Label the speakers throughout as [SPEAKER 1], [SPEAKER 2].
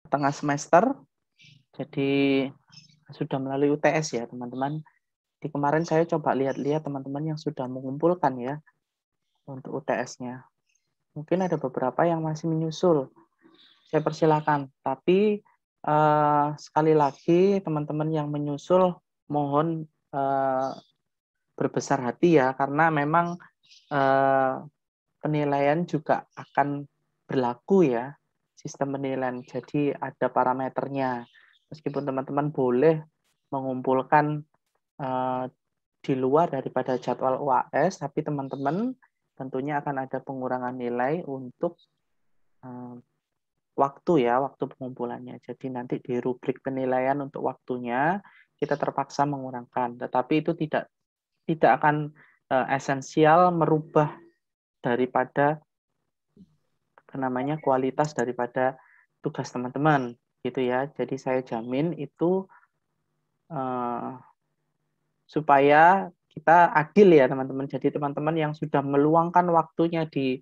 [SPEAKER 1] tengah semester, jadi sudah melalui UTS ya teman-teman. Di kemarin saya coba lihat-lihat teman-teman yang sudah mengumpulkan ya untuk UTS-nya. Mungkin ada beberapa yang masih menyusul. Saya persilakan. Tapi sekali lagi teman-teman yang menyusul mohon berbesar hati ya, karena memang penilaian juga akan berlaku ya, sistem penilaian. Jadi ada parameternya. Meskipun teman-teman boleh mengumpulkan di luar daripada jadwal UAS, tapi teman-teman tentunya akan ada pengurangan nilai untuk waktu ya, waktu pengumpulannya. Jadi nanti di rubrik penilaian untuk waktunya kita terpaksa mengurangkan. Tetapi itu tidak akan esensial merubah daripada namanya kualitas daripada tugas teman-teman gitu ya. Jadi saya jamin itu supaya kita adil ya teman-teman. Jadi teman-teman yang sudah meluangkan waktunya di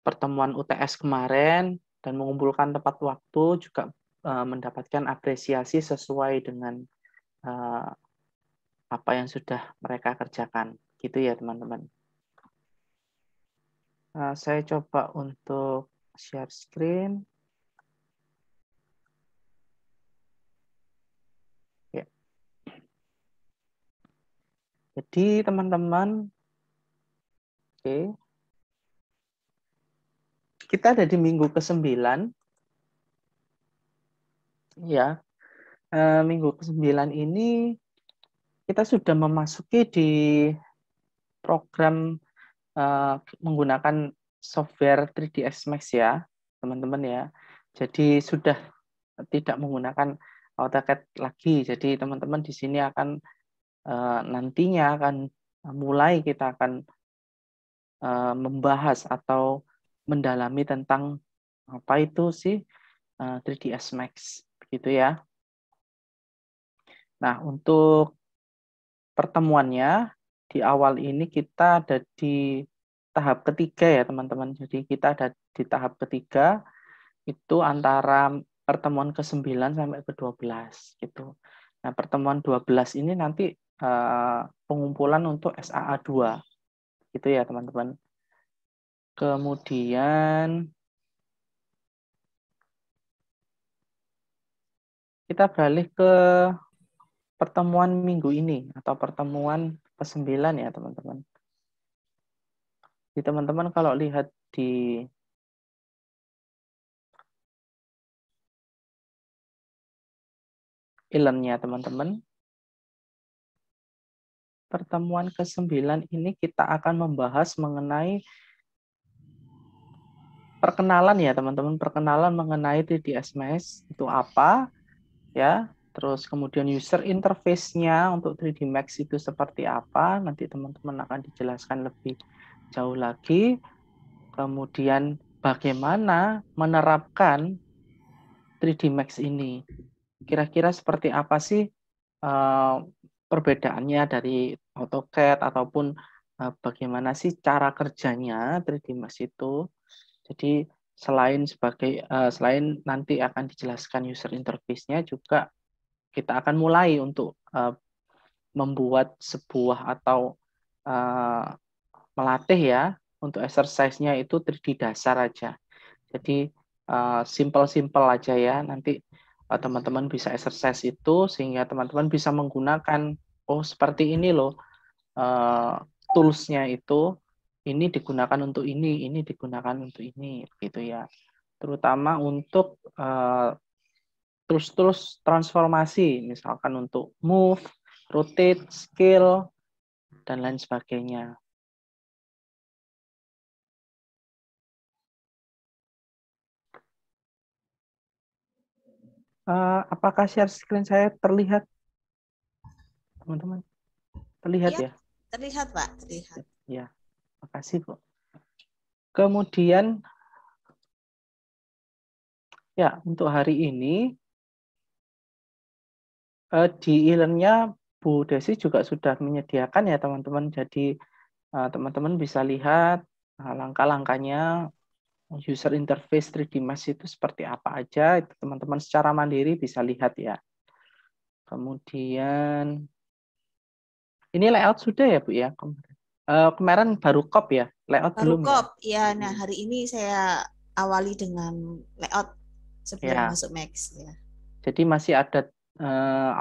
[SPEAKER 1] pertemuan UTS kemarin dan mengumpulkan tepat waktu juga mendapatkan apresiasi sesuai dengan apa yang sudah mereka kerjakan. Gitu ya teman-teman. Saya coba untuk share screen. Ya. Jadi teman-teman, oke. Kita ada di minggu ke-9. Ya. Minggu ke-9 ini kita sudah memasuki di program menggunakan software 3ds Max ya, teman-teman ya. Jadi sudah tidak menggunakan AutoCAD lagi. Jadi teman-teman di sini akan nantinya akan mulai kita akan membahas atau mendalami tentang apa itu sih 3ds Max, begitu ya. Nah, untuk pertemuannya di awal ini kita ada di tahap ketiga ya teman-teman. Jadi kita ada di tahap ketiga itu antara pertemuan ke-9 sampai ke-12 gitu. Nah, pertemuan 12 ini nanti pengumpulan untuk SAA 2 gitu ya teman-teman. Kemudian kita beralih ke pertemuan minggu ini atau pertemuan ke-9 ya teman-teman. Jadi teman-teman kalau lihat di e-learn-nya teman-teman, pertemuan ke-9 ini kita akan membahas mengenai perkenalan ya teman-teman, perkenalan mengenai 3ds Max itu apa ya, terus kemudian user interface-nya untuk 3D Max itu seperti apa, nanti teman-teman akan dijelaskan lebih jauh lagi, kemudian bagaimana menerapkan 3D Max ini, kira-kira seperti apa sih perbedaannya dari AutoCAD ataupun bagaimana sih cara kerjanya 3D Max itu. Jadi selain nanti akan dijelaskan user interface-nya, juga kita akan mulai untuk membuat sebuah atau melatih ya untuk exercise-nya itu 3D dasar aja. Jadi simple-simple aja ya. Nanti teman-teman bisa exercise itu sehingga teman-teman bisa menggunakan seperti ini loh tools-nya itu. Ini digunakan untuk ini digunakan untuk ini, gitu ya. Terutama untuk tools-tools transformasi, misalkan untuk move, rotate, scale, dan lain sebagainya. Apakah share screen saya terlihat, teman-teman? Terlihat ya?
[SPEAKER 2] Terlihat, Pak. Terlihat.
[SPEAKER 1] Ya, makasih, Bu. Kemudian, ya, untuk hari ini, di e-learn-nya Bu Desi juga sudah menyediakan ya, teman-teman. Jadi, teman-teman bisa lihat langkah-langkahnya user interface 3D Max itu seperti apa aja, itu teman-teman secara mandiri bisa lihat ya. Kemudian ini layout sudah ya Bu ya? Kemarin baru cop ya, layout
[SPEAKER 2] Baru
[SPEAKER 1] belum ya?
[SPEAKER 2] kop, ya. Nah, hari ini saya awali dengan layout sebelum
[SPEAKER 1] Ya,
[SPEAKER 2] masuk Max, ya.
[SPEAKER 1] jadi masih ada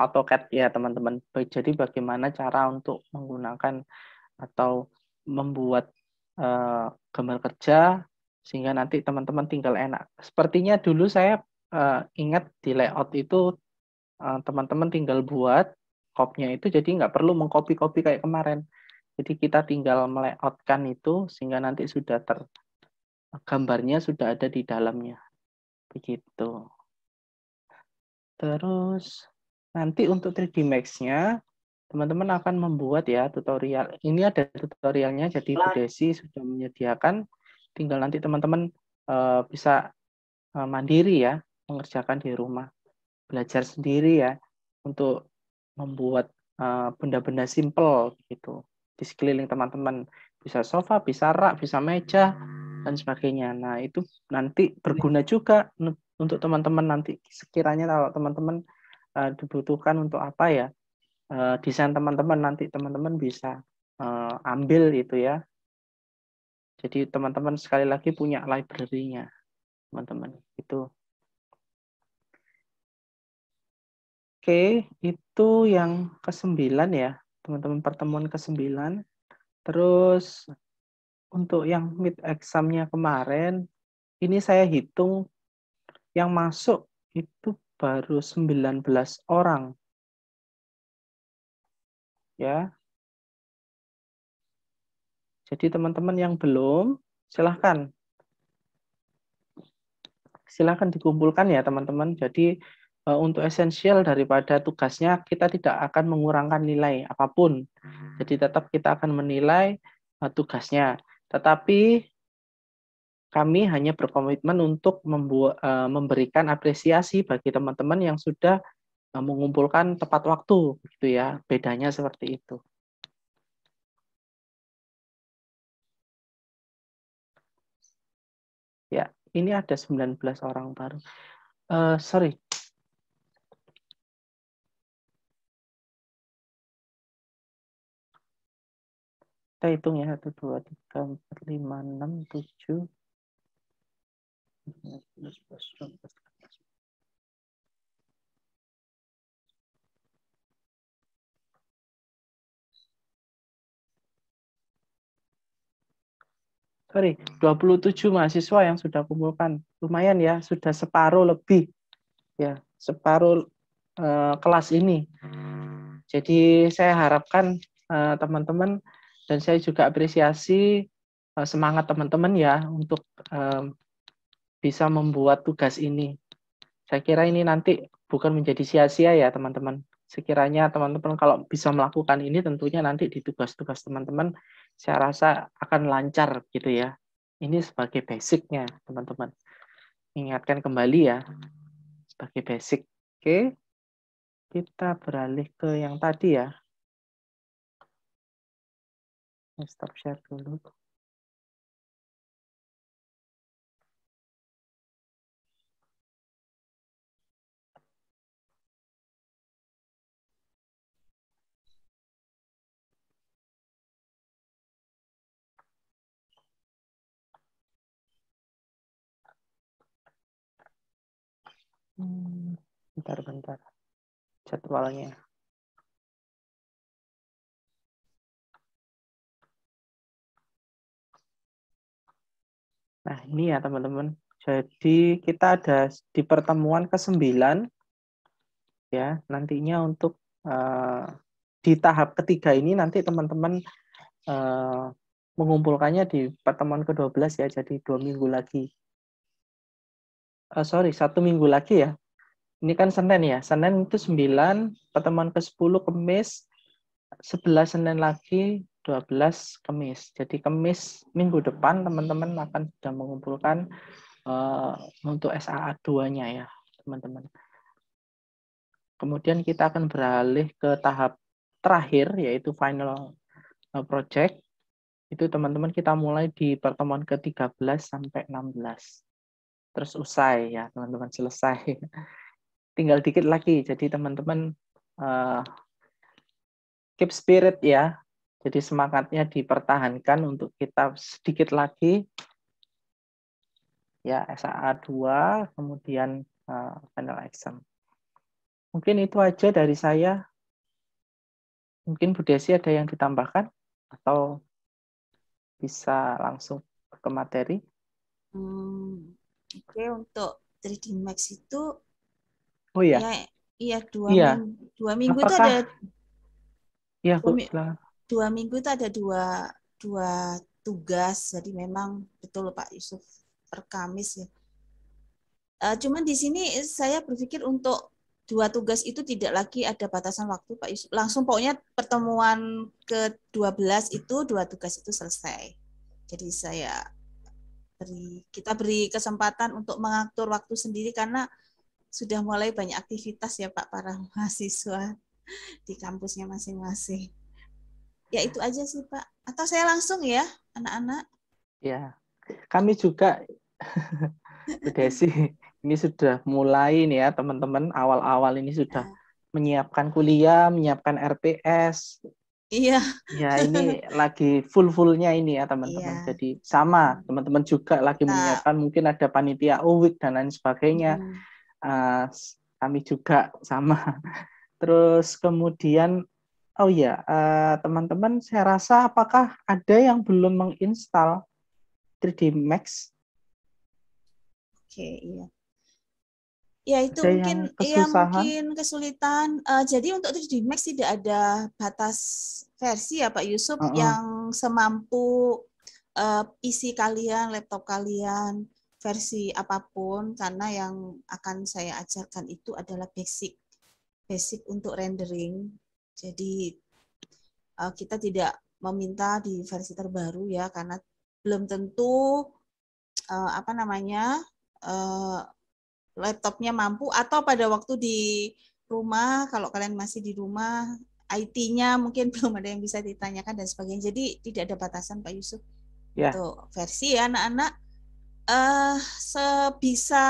[SPEAKER 1] AutoCAD ya teman-teman. Jadi bagaimana cara untuk menggunakan atau membuat gambar kerja sehingga nanti teman-teman tinggal enak. Sepertinya dulu saya ingat di layout itu teman-teman tinggal buat kopnya itu jadi nggak perlu mengcopy-copy kayak kemarin. Jadi kita tinggal melayoutkan itu sehingga nanti sudah gambarnya sudah ada di dalamnya. Begitu. Terus nanti untuk 3D Max-nya teman-teman akan membuat ya tutorial. Ini ada tutorialnya, jadi Bu Desi sudah menyediakan. Tinggal nanti teman-teman bisa mandiri ya, mengerjakan di rumah. Belajar sendiri ya, untuk membuat benda-benda simple gitu. Di sekeliling teman-teman. Bisa sofa, bisa rak, bisa meja, dan sebagainya. Nah, itu nanti berguna juga untuk teman-teman nanti. Sekiranya kalau teman-teman dibutuhkan untuk apa ya, desain teman-teman nanti teman-teman bisa ambil itu ya. Jadi teman-teman sekali lagi punya library-nya, teman-teman. Itu. Oke, itu yang ke-9 ya, teman-teman, pertemuan ke-9. Terus untuk yang mid exam-nya kemarin, ini saya hitung yang masuk itu baru 19 orang. Ya. Jadi teman-teman yang belum, silahkan dikumpulkan ya teman-teman. Jadi untuk esensial daripada tugasnya kita tidak akan mengurangkan nilai apapun. Jadi tetap kita akan menilai tugasnya. Tetapi kami hanya berkomitmen untuk memberikan apresiasi bagi teman-teman yang sudah mengumpulkan tepat waktu, gitu ya. Bedanya seperti itu. Ya, ini ada 19 orang baru. Sorry. Kita hitung ya, 1, 2, 3, 4, 5, 6, 7, 19. Sorry, 27 mahasiswa yang sudah kumpulkan. Lumayan ya, sudah separuh lebih. Ya, separuh kelas ini. Jadi saya harapkan teman-teman dan saya juga apresiasi semangat teman-teman ya untuk bisa membuat tugas ini. Saya kira ini nanti bukan menjadi sia-sia ya teman-teman. Sekiranya teman-teman kalau bisa melakukan ini tentunya nanti di tugas-tugas teman-teman saya rasa akan lancar gitu ya. Ini sebagai basicnya teman-teman. Ingatkan kembali ya sebagai basic. Oke, kita beralih ke yang tadi ya. Stop share dulu. Bentar. Jadwalnya. Nah, ini ya teman-teman. Jadi kita ada di pertemuan ke-9 ya, nantinya untuk di tahap ketiga ini nanti teman-teman mengumpulkannya di pertemuan ke-12 ya, jadi 2 minggu lagi. Sorry, 1 minggu lagi ya. Ini kan Senin ya, Senin itu 9, pertemuan ke-10 Kamis, 11 Senin lagi, 12 Kamis. Jadi Kamis minggu depan teman-teman akan sudah mengumpulkan untuk SAA 2-nya ya, teman-teman. Kemudian kita akan beralih ke tahap terakhir, yaitu final project. Itu teman-teman kita mulai di pertemuan ke-13 sampai 16. Terus usai ya, teman-teman selesai. Tinggal dikit lagi. Jadi teman-teman keep spirit ya. Jadi semangatnya dipertahankan untuk kita sedikit lagi ya SAA 2 kemudian final exam. Mungkin itu aja dari saya. Mungkin Bu Desi ada yang ditambahkan atau bisa langsung ke materi?
[SPEAKER 2] Oke, untuk 3D Max itu
[SPEAKER 1] Oh ya,
[SPEAKER 2] iya
[SPEAKER 1] iya.
[SPEAKER 2] 2 minggu itu
[SPEAKER 1] Apakah
[SPEAKER 2] ada
[SPEAKER 1] ya Bu,
[SPEAKER 2] 2 minggu itu ada dua tugas, jadi memang betul Pak Yusuf per Kamis ya. Cuman di sini saya berpikir untuk 2 tugas itu tidak lagi ada batasan waktu Pak Yusuf. Langsung pokoknya pertemuan ke-12 itu 2 tugas itu selesai. Jadi kita beri kesempatan untuk mengatur waktu sendiri karena sudah mulai banyak aktivitas ya Pak para mahasiswa di kampusnya masing-masing. Ya itu aja sih Pak. Atau saya langsung ya anak-anak?
[SPEAKER 1] Ya, kami juga Bu Desi, ini sudah mulai nih ya teman-teman, awal-awal ini sudah menyiapkan kuliah, menyiapkan RPS.
[SPEAKER 2] Iya.
[SPEAKER 1] Ya ini lagi full-fullnya ini ya teman-teman.
[SPEAKER 2] Iya.
[SPEAKER 1] Jadi sama, teman-teman juga lagi menyiapkan mungkin ada panitia UWIK dan lain sebagainya. Kami juga sama. Terus kemudian, oh ya teman-teman saya rasa apakah ada yang belum menginstal 3D Max?
[SPEAKER 2] Oke, iya. Ya itu
[SPEAKER 1] Ada
[SPEAKER 2] mungkin
[SPEAKER 1] yang kesusahan?
[SPEAKER 2] kesulitan. Jadi untuk 3D Max tidak ada batas versi ya Pak Yusuf, yang semampu PC kalian, laptop kalian, versi apapun, karena yang akan saya ajarkan itu adalah basic untuk rendering. Jadi kita tidak meminta di versi terbaru ya, karena belum tentu laptopnya mampu, atau pada waktu di rumah, kalau kalian masih di rumah, IT-nya mungkin belum ada yang bisa ditanyakan dan sebagainya. Jadi tidak ada batasan Pak Yusuf untuk versi ya anak-anak. Sebisa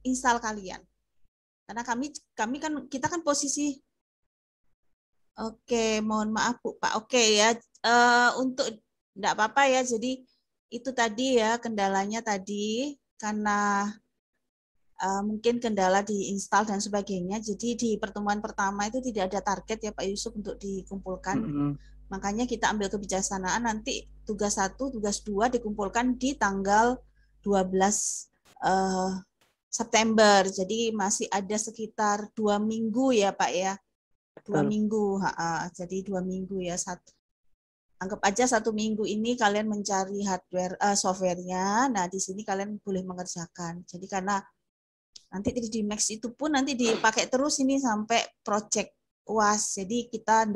[SPEAKER 2] install kalian. Karena kita kan posisi Oke, mohon maaf Bu Pak. Oke ya, untuk enggak apa-apa ya. Jadi itu tadi ya kendalanya tadi karena mungkin kendala diinstal dan sebagainya. Jadi di pertemuan pertama itu tidak ada target ya Pak Yusuf untuk dikumpulkan. Makanya kita ambil kebijaksanaan nanti tugas 1, tugas 2 dikumpulkan di tanggal 12 September. Jadi masih ada sekitar 2 minggu ya Pak ya. 2 minggu. Jadi 2 minggu ya. Anggap aja 1 minggu ini kalian mencari softwarenya. Nah di sini kalian boleh mengerjakan. Jadi karena nanti 3D Max itu pun nanti dipakai terus ini sampai project UAS. Jadi kita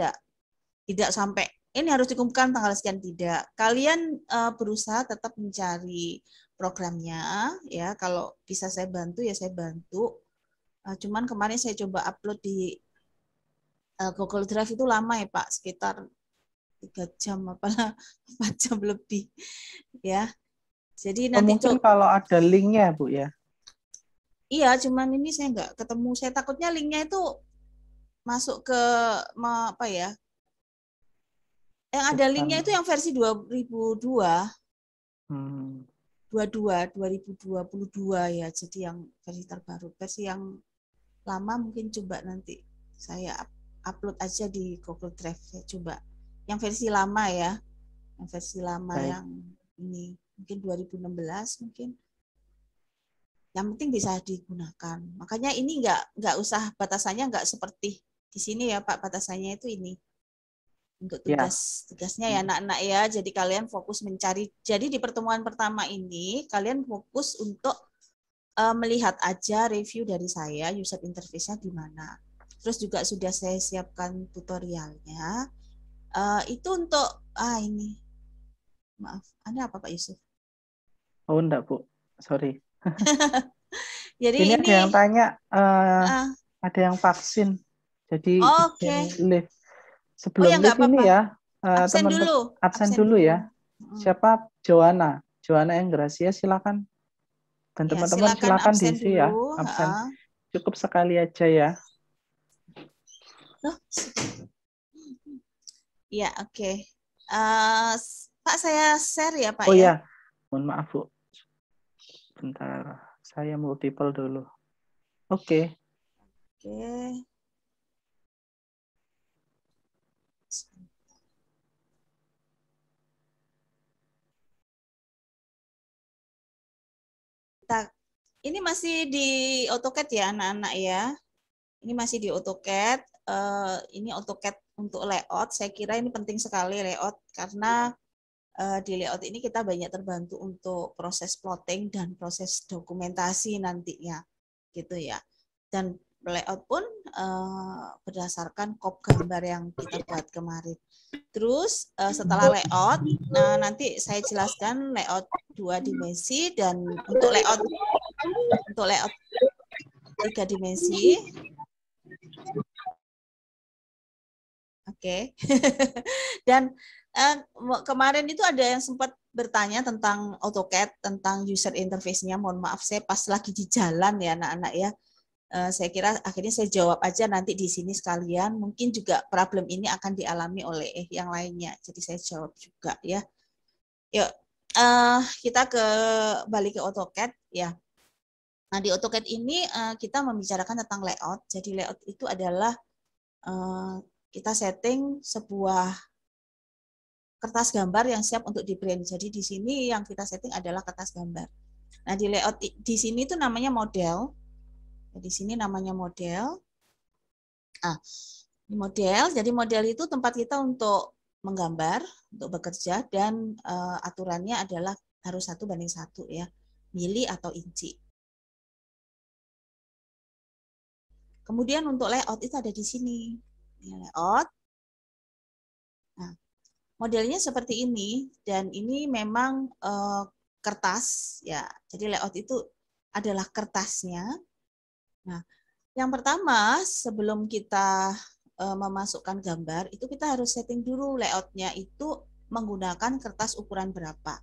[SPEAKER 2] tidak sampai ini harus dikumpulkan tanggal sekian, tidak. Kalian berusaha tetap mencari programnya ya. Kalau bisa saya bantu ya saya bantu. Cuman kemarin saya coba upload di Google Drive itu lama ya Pak, sekitar 3 jam apalah 4 jam lebih ya. Jadi nanti
[SPEAKER 1] mungkin kalau ada linknya Bu ya.
[SPEAKER 2] Iya, cuman ini saya nggak ketemu. Saya takutnya linknya itu masuk ke apa ya? Yang ada linknya itu yang versi 2022. 2022 ya. Jadi yang versi terbaru. Versi yang lama mungkin coba nanti saya upload aja di Google Drive. Saya coba yang versi lama ya. Yang versi lama yang ini mungkin 2016 mungkin. Yang penting bisa digunakan. Makanya ini nggak usah batasannya nggak seperti di sini ya Pak, batasannya itu ini untuk tugasnya ya anak-anak ya. Jadi kalian fokus mencari. Jadi di pertemuan pertama ini kalian fokus untuk melihat aja review dari saya, user interface-nya di mana. Terus juga sudah saya siapkan tutorialnya. Itu untuk ini maaf, ada apa Pak Yusuf?
[SPEAKER 1] Oh enggak Bu, sorry.
[SPEAKER 2] Jadi
[SPEAKER 1] ini ada yang tanya, ada yang vaksin, jadi live sebelum live ini ya.
[SPEAKER 2] Absen
[SPEAKER 1] Teman-teman
[SPEAKER 2] dulu.
[SPEAKER 1] absen dulu ya. Siapa? Joanna. Joanna yang Gracia, silakan. Dan
[SPEAKER 2] Ya,
[SPEAKER 1] teman-teman
[SPEAKER 2] silakan
[SPEAKER 1] silakan
[SPEAKER 2] absen
[SPEAKER 1] diisi ya.
[SPEAKER 2] dulu.
[SPEAKER 1] Absen. Cukup sekali aja ya.
[SPEAKER 2] Loh. Ya, oke. Pak, saya share ya, Pak
[SPEAKER 1] Oh
[SPEAKER 2] ya.
[SPEAKER 1] ya, mohon maaf Bu. Bentar, saya multiple dulu. Oke.
[SPEAKER 2] Oke. Ini masih di AutoCAD ya, anak-anak ya. Ini masih di AutoCAD. Ini AutoCAD untuk layout. Saya kira ini penting sekali layout karena di layout ini kita banyak terbantu untuk proses plotting dan proses dokumentasi nantinya, gitu ya. Dan layout pun berdasarkan kop gambar yang kita buat kemarin. Terus setelah layout, nanti saya jelaskan layout 2 dimensi dan untuk layout 3 dimensi. Oke. Dan kemarin itu ada yang sempat bertanya tentang AutoCAD, tentang user interface-nya. Mohon maaf, saya pas lagi di jalan ya anak-anak ya. Saya kira akhirnya saya jawab aja nanti di sini sekalian. Mungkin juga problem ini akan dialami oleh yang lainnya. Jadi saya jawab juga ya. Yuk, kita balik ke AutoCAD ya. Nah, di AutoCAD ini kita membicarakan tentang layout. Jadi layout itu adalah kita setting sebuah kertas gambar yang siap untuk di print. Jadi di sini yang kita setting adalah kertas gambar. Nah, di layout di sini itu namanya model. Di sini namanya model. Ini model. Jadi model itu tempat kita untuk menggambar, untuk bekerja, dan aturannya adalah harus 1:1 ya, mili atau inci. Kemudian untuk layout itu ada di sini. Ini layout. Nah, modelnya seperti ini, dan ini memang kertas ya. Jadi layout itu adalah kertasnya. Nah, yang pertama sebelum kita memasukkan gambar, itu kita harus setting dulu layoutnya itu menggunakan kertas ukuran berapa.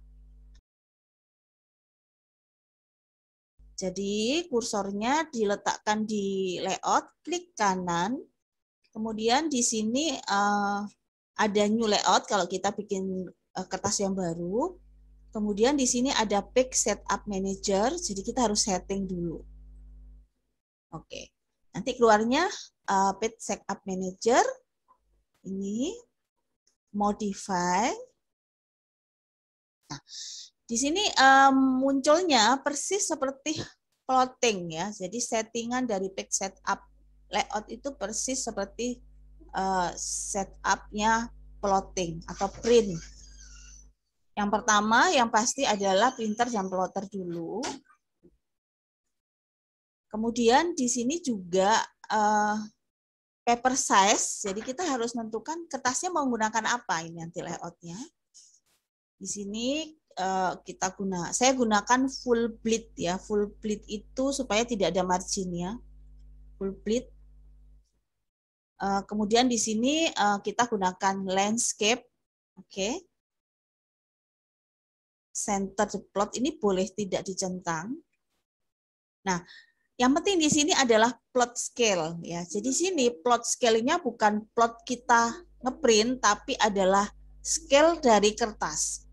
[SPEAKER 2] Jadi kursornya diletakkan di layout, klik kanan, kemudian di sini ada new layout kalau kita bikin kertas yang baru. Kemudian di sini ada Page Setup Manager, jadi kita harus setting dulu. Oke, nanti keluarnya Page Setup Manager, ini modify. Nah, di sini munculnya persis seperti plotting ya. Jadi settingan dari Page Setup layout itu persis seperti setupnya plotting atau print. Yang pertama yang pasti adalah printer dan plotter dulu. Kemudian di sini juga paper size. Jadi kita harus menentukan kertasnya menggunakan apa ini nanti layoutnya. Di sini saya gunakan full bleed ya. Full bleed itu supaya tidak ada marginnya. Full bleed. Kemudian di sini kita gunakan landscape. Oke. Center plot ini boleh tidak dicentang. Nah, yang penting di sini adalah plot scale ya. Jadi sini plot scale-nya bukan plot kita ngeprint tapi adalah scale dari kertas.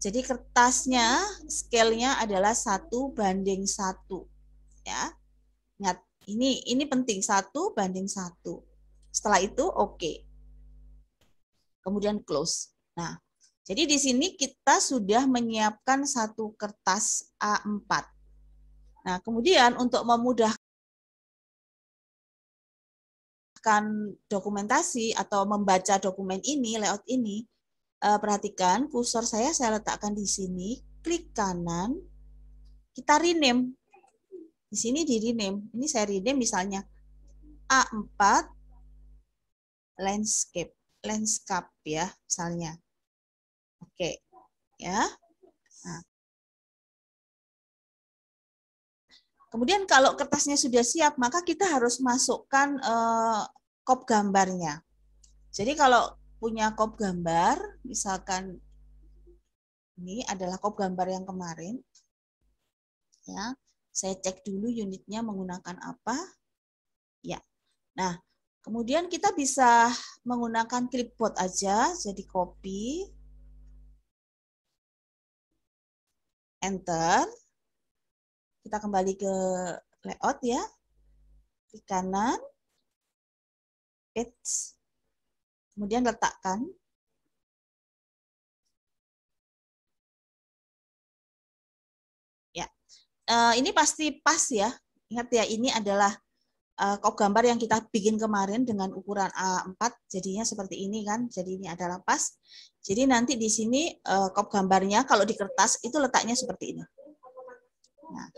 [SPEAKER 2] Jadi kertasnya scale-nya adalah 1:1 ya. Ingat, ini penting 1:1. Setelah itu oke. Kemudian close. Nah, jadi di sini kita sudah menyiapkan satu kertas A4. Nah, kemudian untuk memudahkan dokumentasi atau membaca dokumen ini, layout ini, perhatikan kursor saya letakkan di sini, klik kanan, kita rename. Di sini di rename. Ini saya rename misalnya A4 landscape ya misalnya. Oke. Ya. Nah. Kemudian kalau kertasnya sudah siap, maka kita harus masukkan kop gambarnya. Jadi kalau punya kop gambar, misalkan ini adalah kop gambar yang kemarin. Ya, saya cek dulu unitnya menggunakan apa. Ya. Nah, kemudian kita bisa menggunakan clipboard aja, jadi copy, enter. Kita kembali ke layout ya. Klik kanan, paste, kemudian letakkan. Ya, ini pasti pas ya. Ingat ya, ini adalah kop gambar yang kita bikin kemarin dengan ukuran A4, jadinya seperti ini kan. Jadi ini adalah pas. Jadi nanti di sini kop gambarnya kalau di kertas itu letaknya seperti ini. Nah.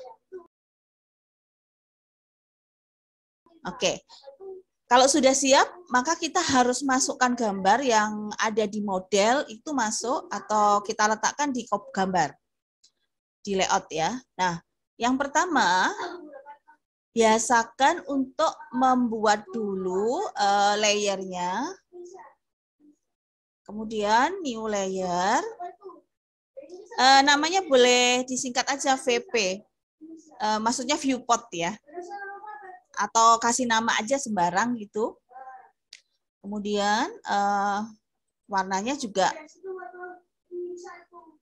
[SPEAKER 2] Oke. Kalau sudah siap, maka kita harus masukkan gambar yang ada di model itu masuk atau kita letakkan di kop gambar di layout ya. Nah, yang pertama biasakan untuk membuat dulu layernya. Kemudian new layer. Namanya boleh disingkat aja VP. Maksudnya viewport ya. Atau kasih nama aja sembarang gitu. Kemudian warnanya juga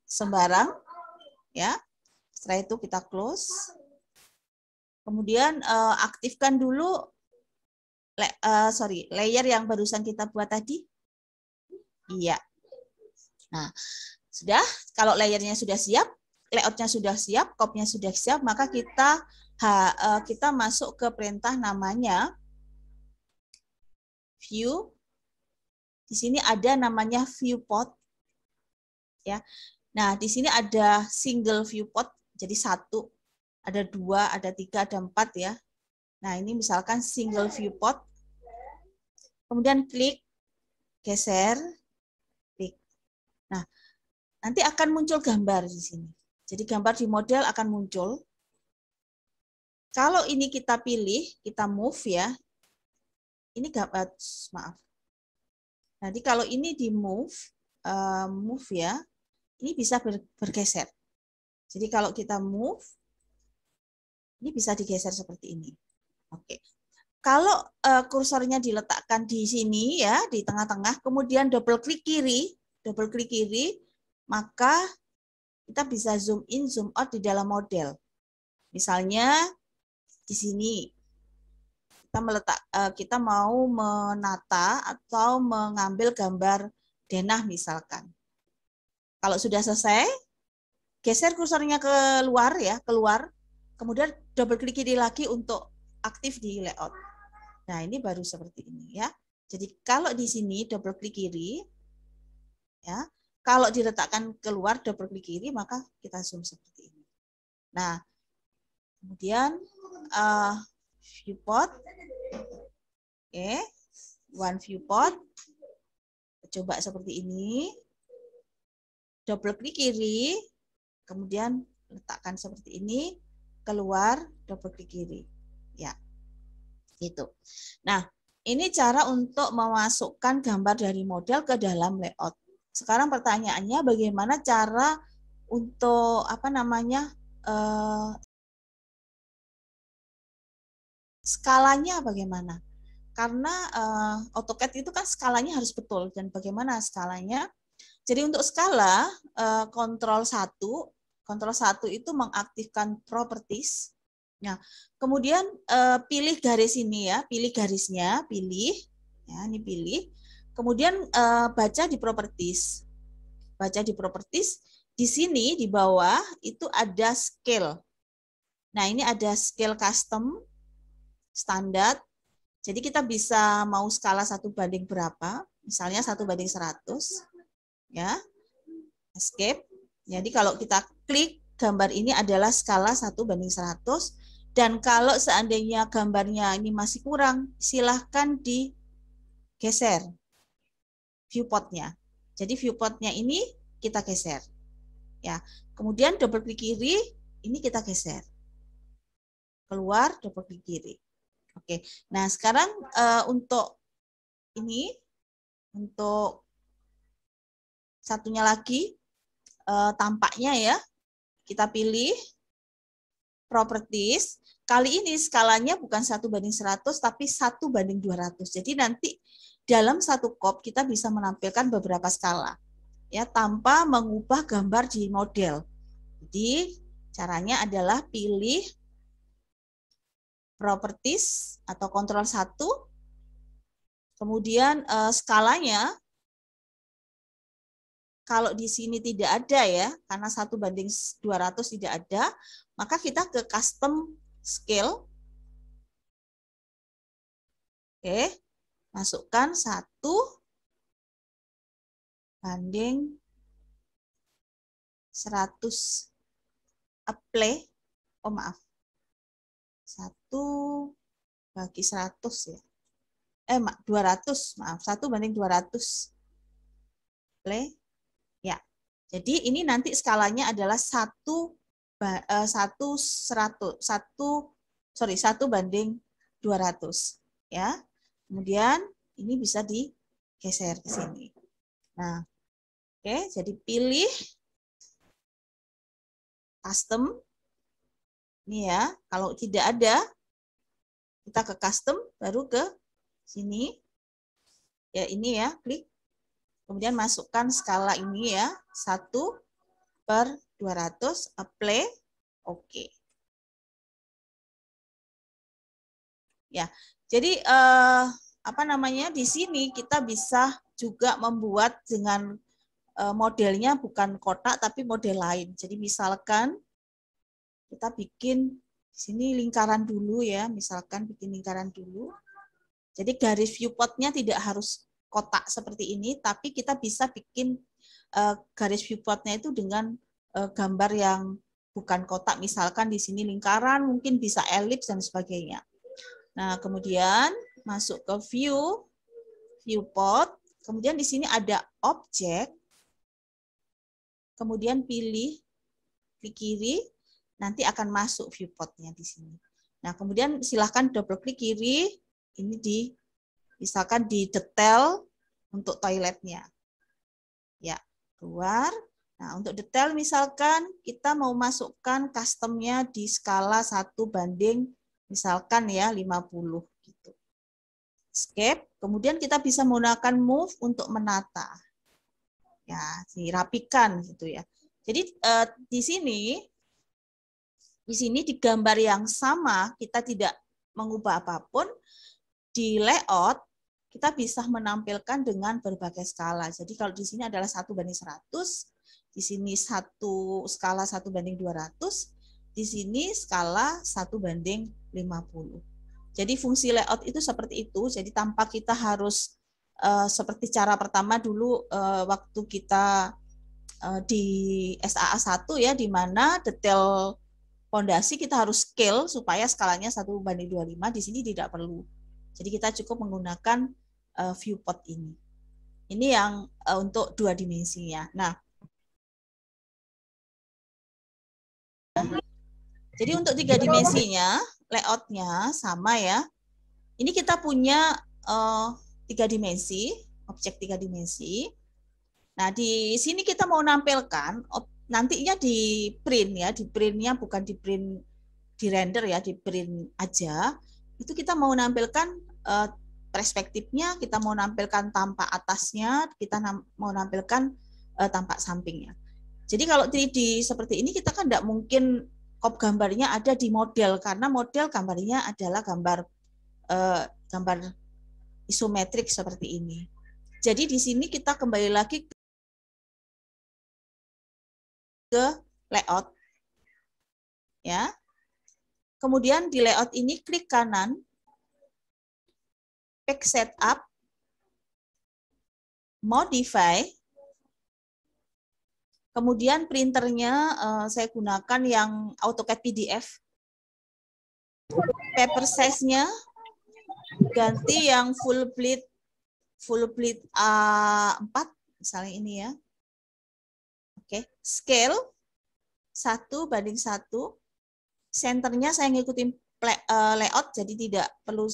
[SPEAKER 2] sembarang ya. Setelah itu kita close. Kemudian aktifkan dulu layer yang barusan kita buat tadi. Iya. Nah, sudah. Kalau layernya sudah siap, layoutnya sudah siap, kopnya sudah siap, maka kita masuk ke perintah namanya view. Di sini ada namanya viewport. Ya. Nah, di sini ada single viewport, jadi 1, ada 2, ada 3, ada 4 ya. Nah, ini misalkan single viewport. Kemudian klik, geser, klik. Nah, nanti akan muncul gambar di sini. Jadi gambar di model akan muncul. Kalau ini kita pilih, kita move ya. Ini maaf. Nanti kalau ini di move ya, ini bisa bergeser. Jadi kalau kita move, ini bisa digeser seperti ini. Oke. Kalau kursornya diletakkan di sini ya, di tengah-tengah, kemudian double klik kiri, maka kita bisa zoom in, zoom out di dalam model. Misalnya di sini kita mau menata atau mengambil gambar denah misalkan. Kalau sudah selesai, geser kursornya keluar ya, keluar. Kemudian double klik kiri lagi untuk aktif di layout. Nah, ini baru seperti ini ya. Jadi kalau di sini double klik kiri ya. Kalau diletakkan keluar double klik kiri maka kita zoom seperti ini. Nah, kemudian viewport. Oke. One viewport. Coba seperti ini. Double klik kiri, kemudian letakkan seperti ini, keluar, double klik kiri. Ya. Gitu. Nah, ini cara untuk memasukkan gambar dari model ke dalam layout. Sekarang pertanyaannya bagaimana cara untuk skalanya bagaimana? Karena AutoCAD itu kan skalanya harus betul, dan bagaimana skalanya? Jadi untuk skala kontrol 1 itu mengaktifkan properties. Nah, kemudian pilih garis ini ya, pilih garisnya, ya, ini pilih. Kemudian baca di properties. Baca di properties, di sini di bawah itu ada scale. Nah, ini ada scale custom, standar. Jadi kita bisa mau skala 1 banding berapa, misalnya 1 banding 100. Ya. Escape. Jadi kalau kita klik, gambar ini adalah skala 1 banding 100. Dan kalau seandainya gambarnya ini masih kurang, silahkan digeser viewportnya. Jadi viewportnya ini kita geser. Ya. Kemudian double klik kiri, ini kita geser. Keluar, double klik kiri. Oke. Nah, sekarang untuk ini, untuk satunya lagi tampaknya ya. Kita pilih properties. Kali ini skalanya bukan 1:100 tapi 1:200. Jadi nanti dalam satu COP kita bisa menampilkan beberapa skala ya tanpa mengubah gambar di model. Jadi caranya adalah pilih properties atau kontrol 1. Kemudian skalanya kalau di sini tidak ada ya, karena 1:200 tidak ada, maka kita ke custom scale. Oke, masukkan 1:100. Apply. Oh maaf. 1/100 ya. 200, maaf. 1:200. Play. Ya. Jadi ini nanti skalanya adalah 1:200 ya. Kemudian ini bisa digeser ke sini. Nah, oke, jadi pilih custom. Ini ya, kalau tidak ada kita ke custom baru ke sini. Ya, ini ya, klik. Kemudian masukkan skala ini ya, 1/200, apply, oke. Ya, jadi di sini kita bisa juga membuat dengan modelnya bukan kotak tapi model lain. Jadi misalkan kita bikin di sini lingkaran dulu ya, misalkan bikin lingkaran dulu. Jadi garis viewportnya tidak harus kotak seperti ini, tapi kita bisa bikin garis viewportnya itu dengan gambar yang bukan kotak. Misalkan di sini lingkaran, mungkin bisa elips dan sebagainya. Nah, kemudian masuk ke viewport, kemudian di sini ada objek, kemudian pilih klik kiri, nanti akan masuk viewportnya di sini. Nah, kemudian silahkan double klik kiri, ini misalkan di detail untuk toiletnya. Ya, keluar. Nah, untuk detail misalkan kita mau masukkan customnya di skala 1:50 ya 50 gitu. Escape, kemudian kita bisa menggunakan move untuk menata. Ya, dirapikan gitu ya. Jadi di sini di gambar yang sama kita tidak mengubah apapun. Di layout, kita bisa menampilkan dengan berbagai skala. Jadi kalau di sini adalah 1:100, di sini skala 1:200, di sini skala 1:50. Jadi fungsi layout itu seperti itu. Jadi tanpa kita harus seperti cara pertama dulu waktu kita di SAA 1 ya, di mana detail fondasi kita harus scale supaya skalanya 1:25, di sini tidak perlu. Jadi kita cukup menggunakan viewport ini. Ini yang untuk 2 dimensinya. Nah, jadi untuk 3 dimensinya, layoutnya sama ya. Ini kita punya 3 dimensi, objek 3 dimensi. Nah, di sini kita mau nampilkan, nantinya di print ya, di printnya bukan di print di render ya, di print aja. Itu kita mau nampilkan perspektifnya, kita mau nampilkan tampak atasnya, kita mau nampilkan tampak sampingnya. Jadi kalau 3D seperti ini kita kan tidak mungkin COP gambarnya ada di model, karena model gambarnya adalah gambar isometrik seperti ini. Jadi di sini kita kembali lagi ke layout, ya. Kemudian di layout ini klik kanan, pick setup, modify. Kemudian printernya saya gunakan yang AutoCAD PDF. Paper size-nya ganti yang full bleed A4 misalnya ini ya. Oke, scale 1:1. Centernya saya ngikutin layout, jadi tidak perlu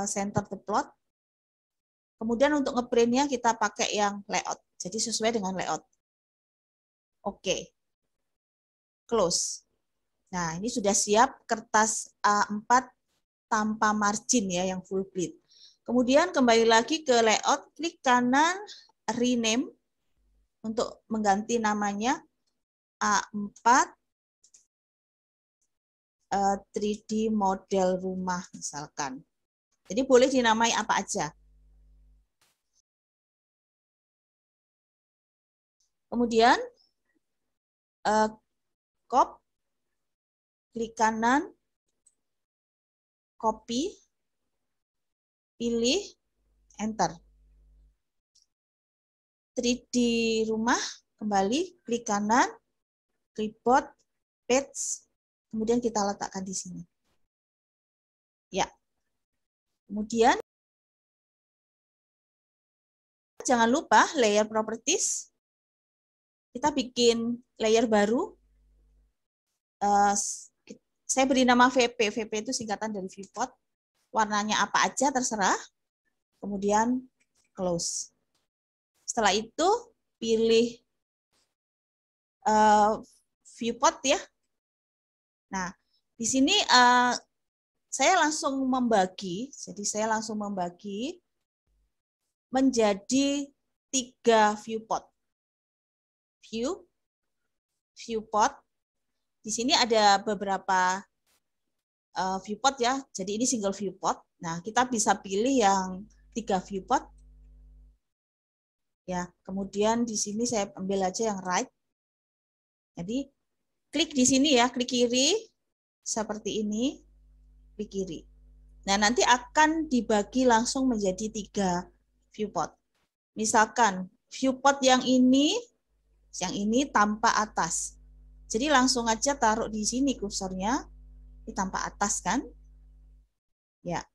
[SPEAKER 2] center the plot. Kemudian untuk ngeprintnya kita pakai yang layout, jadi sesuai dengan layout. Oke. Close. Nah, ini sudah siap kertas A4 tanpa margin ya, yang full pleat. Kemudian kembali lagi ke layout, klik kanan, rename untuk mengganti namanya A4 3D model rumah misalkan. Jadi boleh dinamai apa aja. Kemudian klik kanan, copy, pilih, enter. 3D rumah, kembali, klik kanan, clipboard, paste, kemudian kita letakkan di sini. Ya. Kemudian, jangan lupa layer properties. Kita bikin layer baru. Saya beri nama VP. VP itu singkatan dari viewport. Warnanya apa aja terserah. Kemudian close. Setelah itu pilih viewport ya. Nah, di sini saya langsung membagi. Jadi saya langsung membagi menjadi 3 viewport. Viewport. Di sini ada beberapa viewport ya. Jadi ini single viewport. Nah, kita bisa pilih yang 3 viewport. Ya, kemudian di sini saya ambil aja yang right. Jadi klik di sini ya, klik kiri seperti ini, klik kiri. Nah, nanti akan dibagi langsung menjadi 3 viewport. Misalkan viewport yang ini tanpa atas. Jadi langsung aja taruh di sini kursornya, ini tanpa atas kan? Ya.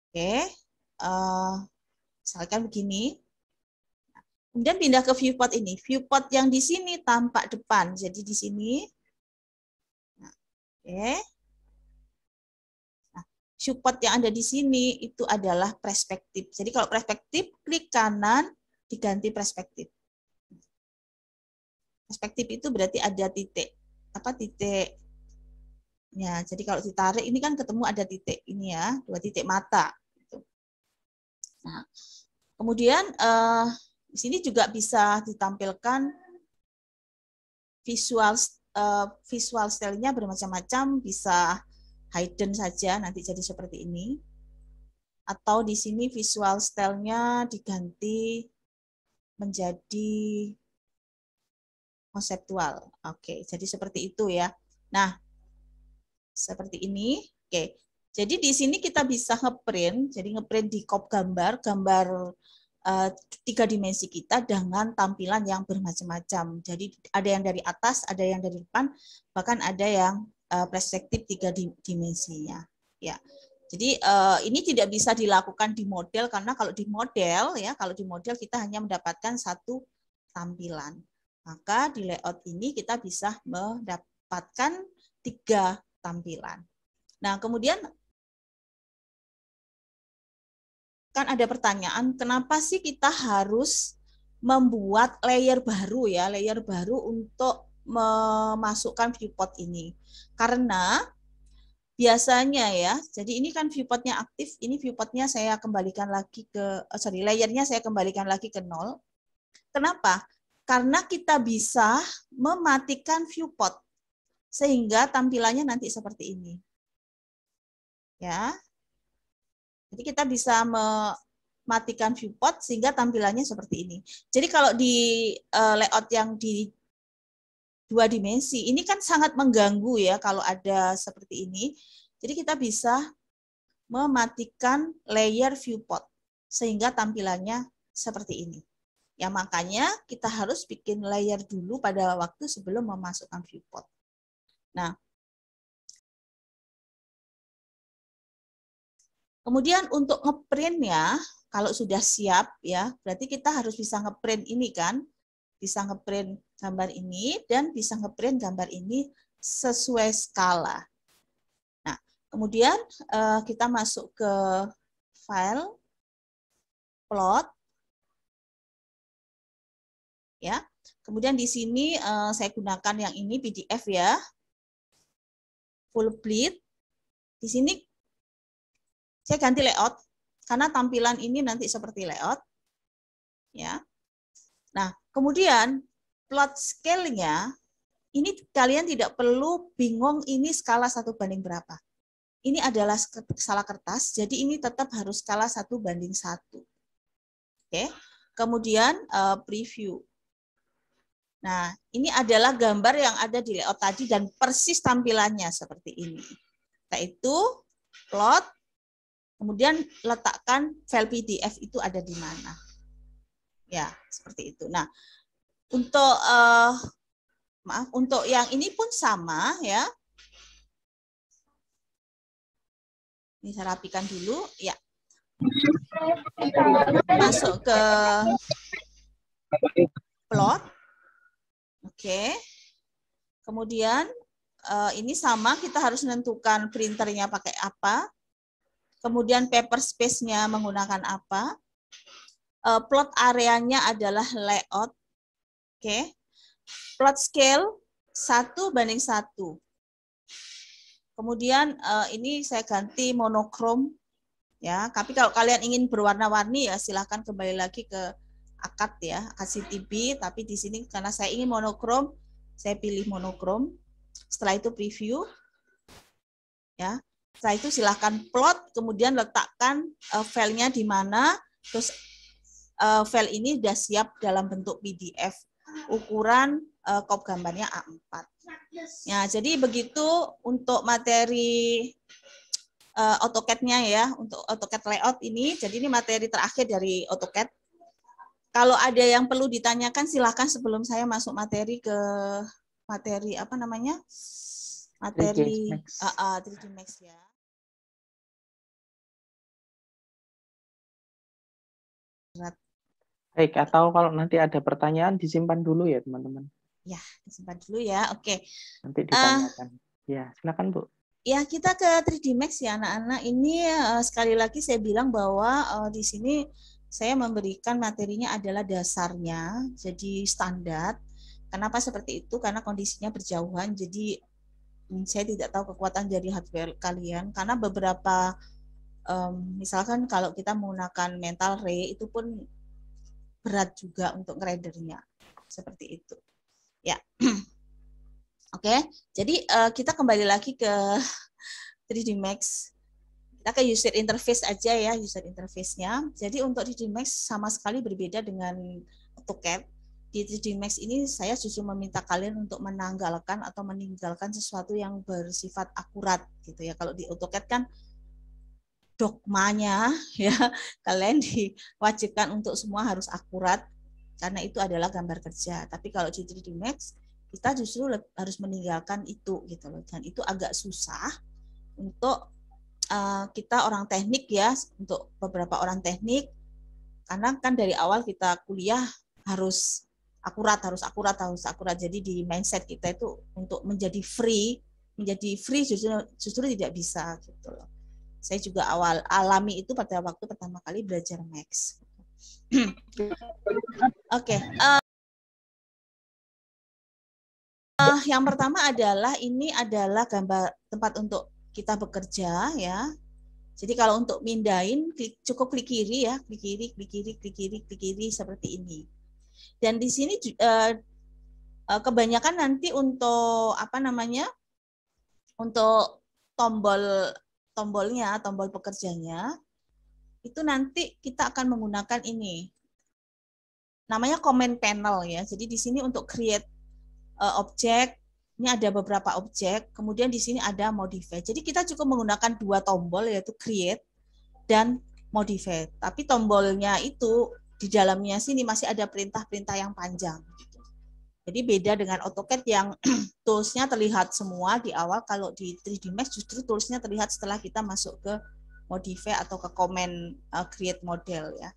[SPEAKER 2] Oke. Misalkan begini. Kemudian pindah ke viewport ini. Viewport yang di sini tampak depan. Jadi di sini. Nah, oke. Nah, viewport yang ada di sini itu adalah perspektif. Jadi kalau perspektif, klik kanan, diganti perspektif. Perspektif itu berarti ada titik. Apa titik? Ya, jadi kalau ditarik ini kan ketemu ada titik ini ya, 2 titik mata. Nah, kemudian di sini juga bisa ditampilkan visual style-nya bermacam-macam, bisa hidden saja nanti jadi seperti ini. Atau di sini visual style-nya diganti menjadi konseptual. Oke, jadi seperti itu ya. Nah, seperti ini. Oke. Jadi di sini kita bisa ngeprint, jadi ngeprint di kop gambar 3 dimensi kita dengan tampilan yang bermacam-macam. Jadi ada yang dari atas, ada yang dari depan, bahkan ada yang perspektif 3 dimensinya. Ya. Jadi ini tidak bisa dilakukan di model karena kalau di model kita hanya mendapatkan 1 tampilan. Maka di layout ini kita bisa mendapatkan 3 tampilan. Nah, kemudian kan ada pertanyaan, kenapa sih kita harus membuat layer baru ya, layer baru untuk memasukkan viewport ini? Karena biasanya ya, jadi ini kan viewportnya aktif, ini viewportnya saya kembalikan lagi ke, layernya saya kembalikan lagi ke 0. Kenapa? Karena kita bisa mematikan viewport sehingga tampilannya nanti seperti ini. Ya. Jadi kita bisa mematikan viewport sehingga tampilannya seperti ini. Jadi kalau di layout yang di 2 dimensi, ini kan sangat mengganggu ya kalau ada seperti ini. Jadi kita bisa mematikan layer viewport sehingga tampilannya seperti ini. Ya makanya kita harus bikin layer dulu pada waktu sebelum memasukkan viewport. Nah, kemudian untuk ngeprintnya, kalau sudah siap ya, berarti kita harus bisa ngeprint ini kan, bisa ngeprint gambar ini dan bisa ngeprint gambar ini sesuai skala. Nah, kemudian kita masuk ke file, plot, ya. Kemudian di sini saya gunakan yang ini PDF ya, full bleed. Di sini saya ganti layout karena tampilan ini nanti seperti layout, ya. Nah, kemudian plot scale-nya ini kalian tidak perlu bingung ini skala 1 banding berapa. Ini adalah skala kertas, jadi ini tetap harus skala 1 banding 1. Oke. Kemudian preview. Nah, ini adalah gambar yang ada di layout tadi dan persis tampilannya seperti ini. Yaitu plot, kemudian letakkan file PDF itu ada di mana. Ya, seperti itu. Nah, untuk untuk yang ini pun sama ya. Ini saya rapikan dulu, ya. Masuk ke plot. Oke. Kemudian ini sama, kita harus menentukan printernya pakai apa. Kemudian paper space-nya menggunakan apa. Plot areanya adalah layout. Oke. Plot scale 1 banding 1. Kemudian ini saya ganti monokrom. Ya, tapi kalau kalian ingin berwarna-warni ya silahkan kembali lagi ke akad ya, akad CTB, tapi di sini karena saya ingin monokrom, saya pilih monokrom. Setelah itu preview. Ya. Setelah itu silahkan plot, kemudian letakkan filenya di mana, terus file ini sudah siap dalam bentuk PDF. Ukuran kop gambarnya A4. Ya, jadi begitu untuk materi AutoCAD-nya ya, untuk AutoCAD layout ini. Jadi ini materi terakhir dari AutoCAD. Kalau ada yang perlu ditanyakan silahkan sebelum saya masuk materi ke materi apa namanya? Materi 3D Max ya.
[SPEAKER 1] Baik, atau kalau nanti ada pertanyaan disimpan dulu ya teman-teman.
[SPEAKER 2] Ya, disimpan dulu ya. Oke.
[SPEAKER 1] Nanti ditanyakan. Ya, silakan Bu.
[SPEAKER 2] Ya, kita ke 3D Max ya anak-anak. Ini sekali lagi saya bilang bahwa di sini saya memberikan materinya adalah dasarnya, jadi standar. Kenapa seperti itu? Karena kondisinya berjauhan, jadi saya tidak tahu kekuatan dari hardware kalian. Karena beberapa, misalkan kalau kita menggunakan mental ray, itu pun berat juga untuk rendernya. Seperti itu. Ya. Oke, jadi kita kembali lagi ke 3D Max. Kita ke user interface aja ya, user interface-nya. Jadi untuk 3D Max sama sekali berbeda dengan AutoCAD. Di 3D Max ini saya justru meminta kalian untuk menanggalkan atau meninggalkan sesuatu yang bersifat akurat gitu ya. Kalau di AutoCAD kan dogmanya ya, kalian diwajibkan untuk semua harus akurat karena itu adalah gambar kerja. Tapi kalau di 3D Max kita justru harus meninggalkan itu gitu loh, dan itu agak susah untuk kita orang teknik ya, untuk beberapa orang teknik, karena kan dari awal kita kuliah harus akurat. Jadi di mindset kita itu untuk menjadi free justru tidak bisa gitu loh. Saya juga awal alami itu pada waktu pertama kali belajar Max. Oke. Yang pertama adalah ini adalah gambar tempat untuk kita bekerja ya. Jadi kalau untuk mindahin cukup klik kiri ya, klik kiri seperti ini. Dan di sini kebanyakan nanti untuk apa namanya? Untuk tombolnya, tombol pekerjanya itu nanti kita akan menggunakan ini. Namanya command panel ya. Jadi di sini untuk create objek, ini ada beberapa objek, kemudian di sini ada modify. Jadi kita cukup menggunakan 2 tombol yaitu create dan modify. Tapi tombolnya itu di dalamnya sini masih ada perintah-perintah yang panjang. Jadi beda dengan AutoCAD yang toolsnya terlihat semua di awal. Kalau di 3D Max justru toolsnya terlihat setelah kita masuk ke modify atau ke command create model ya.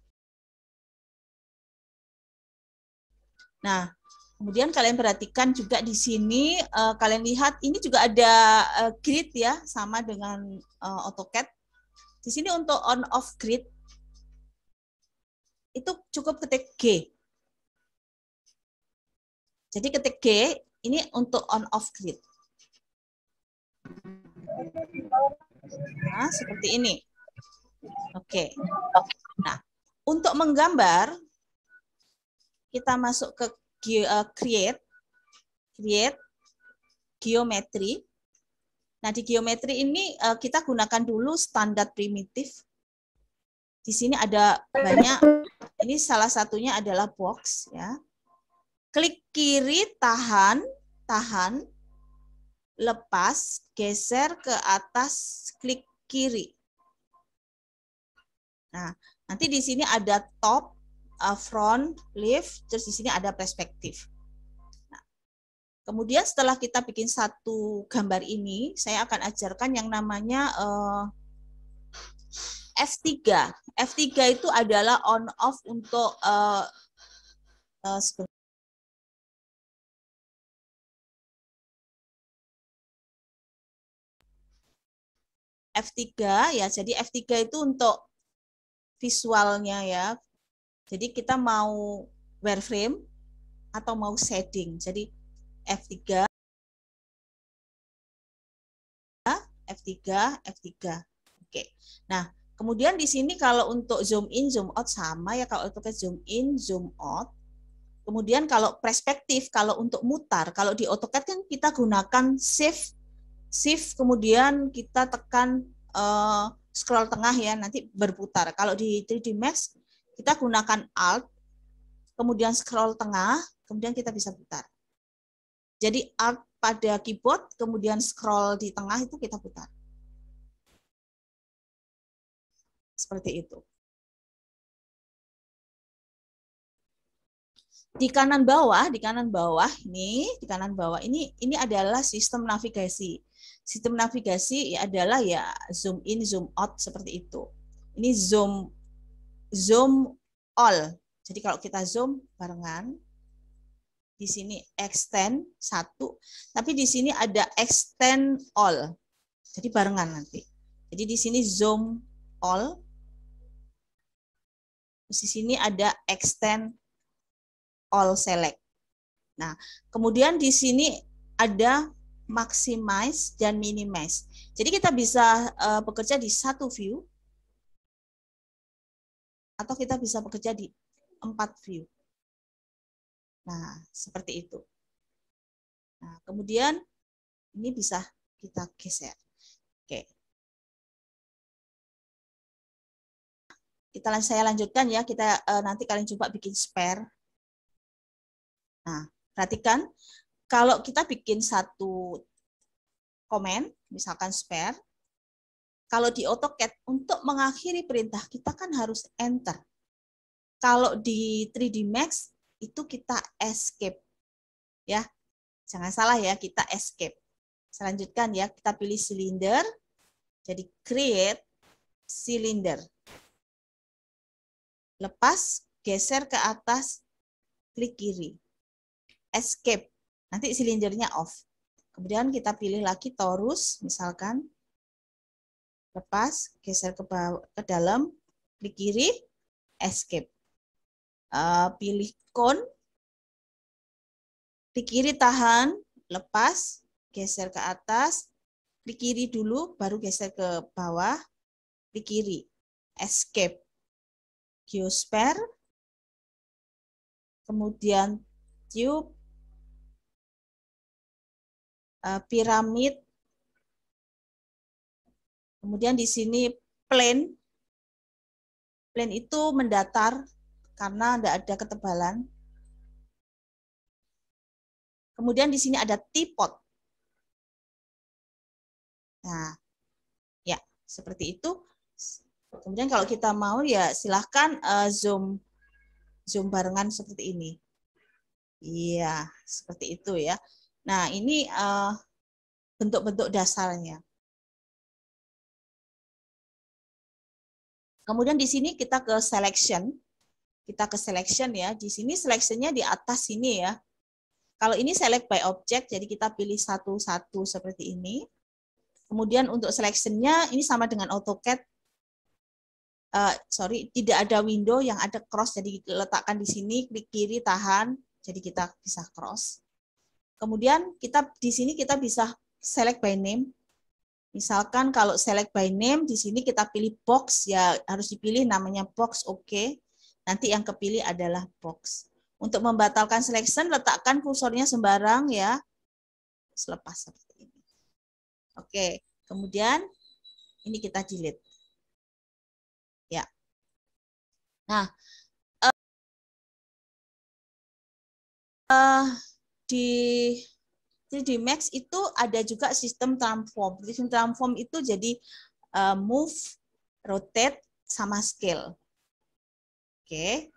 [SPEAKER 2] Nah, kemudian kalian perhatikan juga di sini, kalian lihat ini juga ada grid ya, sama dengan AutoCAD. Di sini untuk on off grid itu cukup ketik G. Jadi ketik G ini untuk on off grid. Nah, seperti ini. Oke. Nah, untuk menggambar kita masuk ke create geometri. Nah, di geometri ini kita gunakan dulu standar primitif. Di sini ada banyak, ini salah satunya adalah box ya. Klik kiri, tahan, lepas, geser ke atas, klik kiri. Nah, nanti di sini ada top, front, left, terus di sini ada perspektif. Nah, kemudian setelah kita bikin satu gambar ini, saya akan ajarkan yang namanya F3. F3 itu adalah on off untuk F3 ya. Jadi F3 itu untuk visualnya ya. Jadi kita mau wireframe atau mau shading. Jadi F3 Oke. Nah, kemudian di sini kalau untuk zoom in, zoom out sama ya, kalau untuk zoom in, zoom out. Kemudian kalau perspektif, kalau untuk mutar, kalau di AutoCAD kan kita gunakan shift kemudian kita tekan scroll tengah ya, nanti berputar. Kalau di 3D Max kita gunakan Alt, kemudian scroll tengah, kemudian kita bisa putar. Jadi Alt pada keyboard, kemudian scroll di tengah itu kita putar. Seperti itu. Di kanan bawah ini adalah sistem navigasi. Sistem navigasi adalah ya zoom in, zoom out seperti itu. Ini zoom all. Jadi kalau kita zoom barengan, di sini extend satu, tapi di sini ada extend all. Jadi barengan nanti. Jadi di sini zoom all. Terus di sini ada extend all select. Nah, kemudian di sini ada maximize dan minimize. Jadi kita bisa bekerja di satu view atau kita bisa bekerja di 4 view. Nah, seperti itu. Nah, kemudian ini bisa kita geser. Oke. Saya lanjutkan ya, kita nanti kalian coba bikin spare. Nah, perhatikan kalau kita bikin satu komen, misalkan spare, kalau di AutoCAD untuk mengakhiri perintah kita kan harus enter. Kalau di 3D Max itu kita escape. Ya. Jangan salah ya, kita escape. Selanjutkan ya, kita pilih silinder. Jadi create silinder. Lepas, geser ke atas, klik kiri. Escape. Nanti silindernya off. Kemudian kita pilih lagi torus, misalkan. Lepas, geser ke bawah, ke dalam, klik kiri, escape. Pilih cone, klik kiri tahan, lepas, geser ke atas, klik kiri dulu, baru geser ke bawah, klik kiri, escape, geosphere, kemudian tube, piramid, kemudian di sini plane, plane itu mendatar, karena tidak ada ketebalan. Kemudian di sini ada teapot. Nah, ya seperti itu. Kemudian kalau kita mau ya silahkan zoom barengan seperti ini. Iya, seperti itu ya. Nah, ini bentuk-bentuk dasarnya. Kemudian di sini kita ke selection. Kita ke selection ya. Di sini selectionnya di atas sini ya. Kalau ini select by object, jadi kita pilih satu-satu seperti ini. Kemudian untuk selectionnya ini sama dengan AutoCAD. Tidak ada window, yang ada cross, jadi letakkan di sini, klik kiri, tahan, Jadi kita bisa cross. Kemudian kita di sini kita bisa select by name. Misalkan kalau select by name di sini kita pilih box, ya harus dipilih namanya box, oke. Nanti yang kepilih adalah box. Untuk membatalkan selection, letakkan kursornya sembarang ya. Selepas seperti ini. Oke, kemudian ini kita delete. Ya. Nah, di 3D Max itu ada juga sistem transform. Sistem transform itu jadi move, rotate, sama scale. Oke,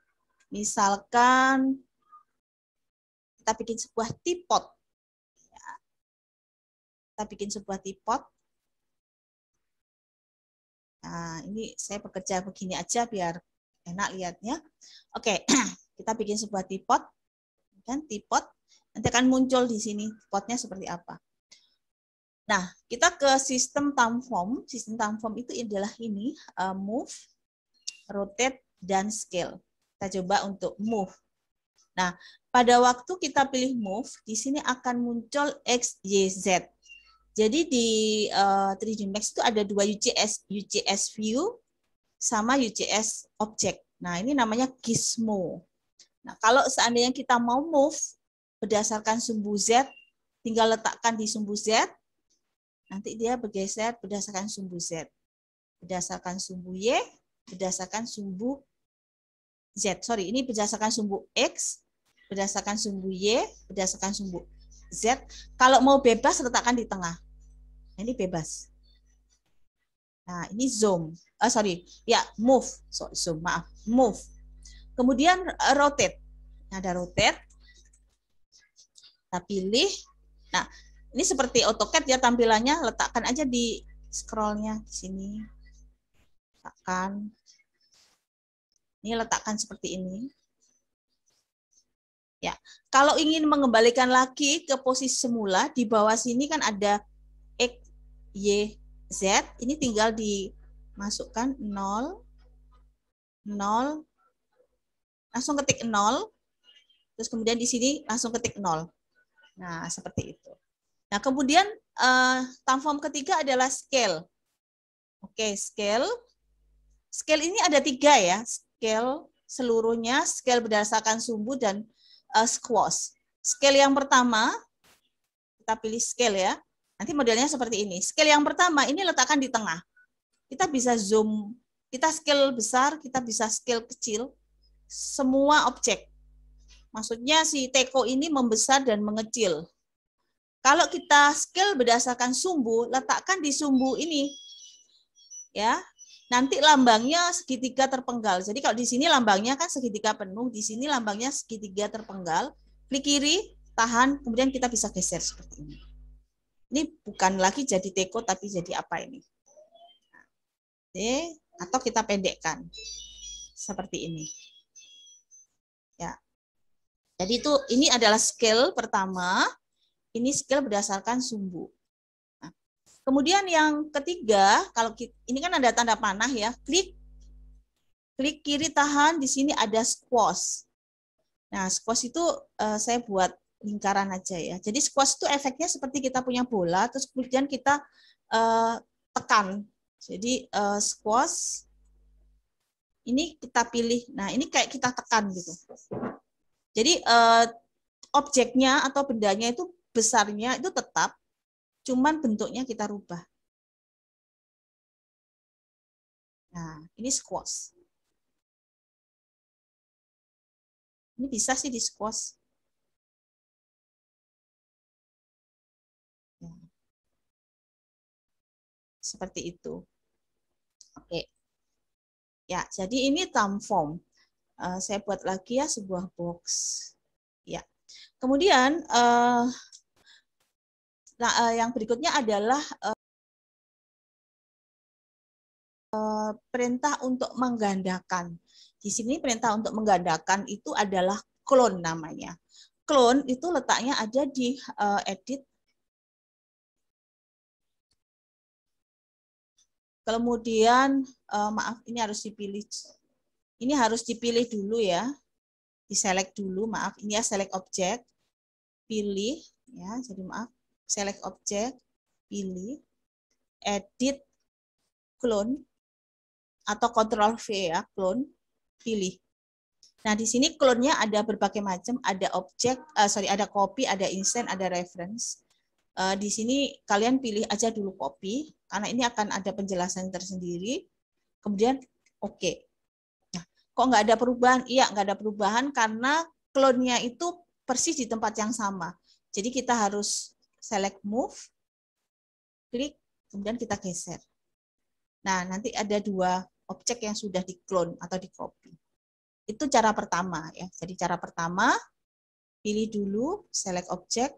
[SPEAKER 2] misalkan kita bikin sebuah teapot. Ya. Kita bikin sebuah teapot. Nah, ini saya bekerja begini aja biar enak lihatnya. Oke, kita bikin sebuah teapot. Dan teapot nanti akan muncul di sini potnya seperti apa. Nah, kita ke sistem transform. Sistem transform itu adalah ini move, rotate, dan scale. Kita coba untuk move. Nah, pada waktu kita pilih move, di sini akan muncul X, Y, Z. Jadi di 3D Max itu ada dua UCS view sama UCS object. Nah, ini namanya gizmo. Nah, kalau seandainya kita mau move berdasarkan sumbu Z, tinggal letakkan di sumbu Z, nanti dia bergeser berdasarkan sumbu Z. Berdasarkan sumbu Y, berdasarkan sumbu Z. Sorry, ini berdasarkan sumbu X, berdasarkan sumbu Y, berdasarkan sumbu Z. Kalau mau bebas, letakkan di tengah. Nah, ini bebas. Nah, ini zoom. Move. Zoom, maaf. Move. Kemudian rotate. Ada rotate. Kita pilih. Nah, ini seperti AutoCAD ya tampilannya. Letakkan aja di scrollnya di sini. Letakkan. Ini letakkan seperti ini. Ya, kalau ingin mengembalikan lagi ke posisi semula, di bawah sini kan ada X, Y, Z. Ini tinggal dimasukkan 0, 0, langsung ketik 0, terus kemudian di sini langsung ketik 0. Nah, seperti itu. Nah, kemudian transform ketiga adalah scale. Oke, scale. Scale ini ada 3 ya. Scale seluruhnya, scale berdasarkan sumbu, dan squash. Scale yang pertama, kita pilih scale ya. Nanti modelnya seperti ini. Scale yang pertama, ini letakkan di tengah. Kita bisa zoom, kita scale besar, kita bisa scale kecil. Semua objek. Maksudnya si teko ini membesar dan mengecil. Kalau kita scale berdasarkan sumbu, letakkan di sumbu ini. Ya. Nanti lambangnya segitiga terpenggal. Jadi kalau di sini lambangnya kan segitiga penuh, di sini lambangnya segitiga terpenggal. Klik kiri, tahan, kemudian kita bisa geser seperti ini. Ini bukan lagi jadi teko tapi jadi apa ini? Oke, atau kita pendekkan. Seperti ini. Ya. Jadi ini adalah scale pertama, ini scale berdasarkan sumbu. Nah, kemudian yang ketiga, kalau ini kan ada tanda panah ya, klik kiri tahan, di sini ada squash. Nah, squash itu saya buat lingkaran aja ya. Jadi squash itu efeknya seperti kita punya bola, terus kemudian kita tekan. Jadi squash ini kita pilih. Nah, ini kayak kita tekan gitu. Jadi objeknya atau bendanya itu besarnya itu tetap, cuman bentuknya kita rubah. Nah, ini squash. Ini bisa sih di squash. Ya. Seperti itu. Oke. Ya, jadi ini transform. Saya buat lagi ya sebuah box. Ya. Kemudian yang berikutnya adalah perintah untuk menggandakan. Di sini perintah untuk menggandakan itu adalah clone namanya. Clone itu letaknya ada di edit. Kemudian maaf, ini harus dipilih. Ini harus dipilih dulu ya. Di-select dulu, maaf, ini ya select object, pilih ya, jadi maaf, select object, pilih, edit, clone atau Ctrl V ya, clone, pilih. Nah, di sini clone-nya ada berbagai macam, ada objek, ada copy, ada instant, ada reference. Di sini kalian pilih aja dulu copy, karena ini akan ada penjelasan tersendiri. Kemudian oke. Nah, kok nggak ada perubahan? Iya, nggak ada perubahan karena clone-nya itu persis di tempat yang sama. Jadi kita harus select move, klik, kemudian kita geser. Nah, nanti ada dua objek yang sudah di-clone atau di-copy. Itu cara pertama ya. Jadi cara pertama, pilih dulu, select object,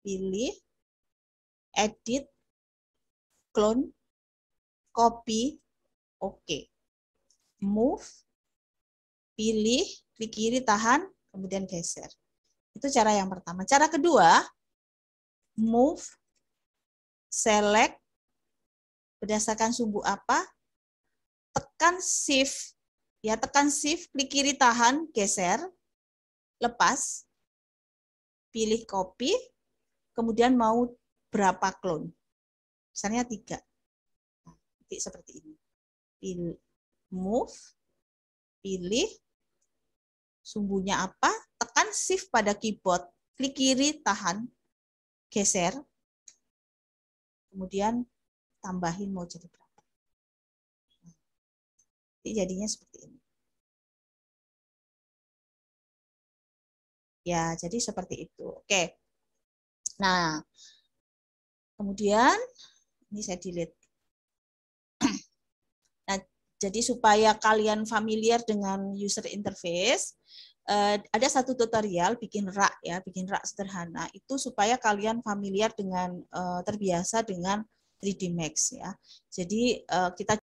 [SPEAKER 2] pilih, edit, clone, copy, oke. Move, pilih, klik kiri, tahan, kemudian geser. Itu cara yang pertama. Cara kedua, move, select, berdasarkan sumbu apa, tekan shift, ya tekan shift, klik kiri, tahan, geser, lepas, pilih copy, kemudian mau berapa clone. Misalnya 3. Seperti ini. Pilih, move, pilih, sumbunya apa, tekan shift pada keyboard, klik kiri, tahan, geser, kemudian tambahin mau jadi berapa. Jadi jadinya seperti ini. Ya, jadi seperti itu. Oke. Nah, kemudian ini saya delete. Nah, jadi supaya kalian familiar dengan user interface, ada satu tutorial bikin rak ya, bikin rak sederhana itu supaya kalian familiar dengan terbiasa dengan 3D Max ya. Jadi kita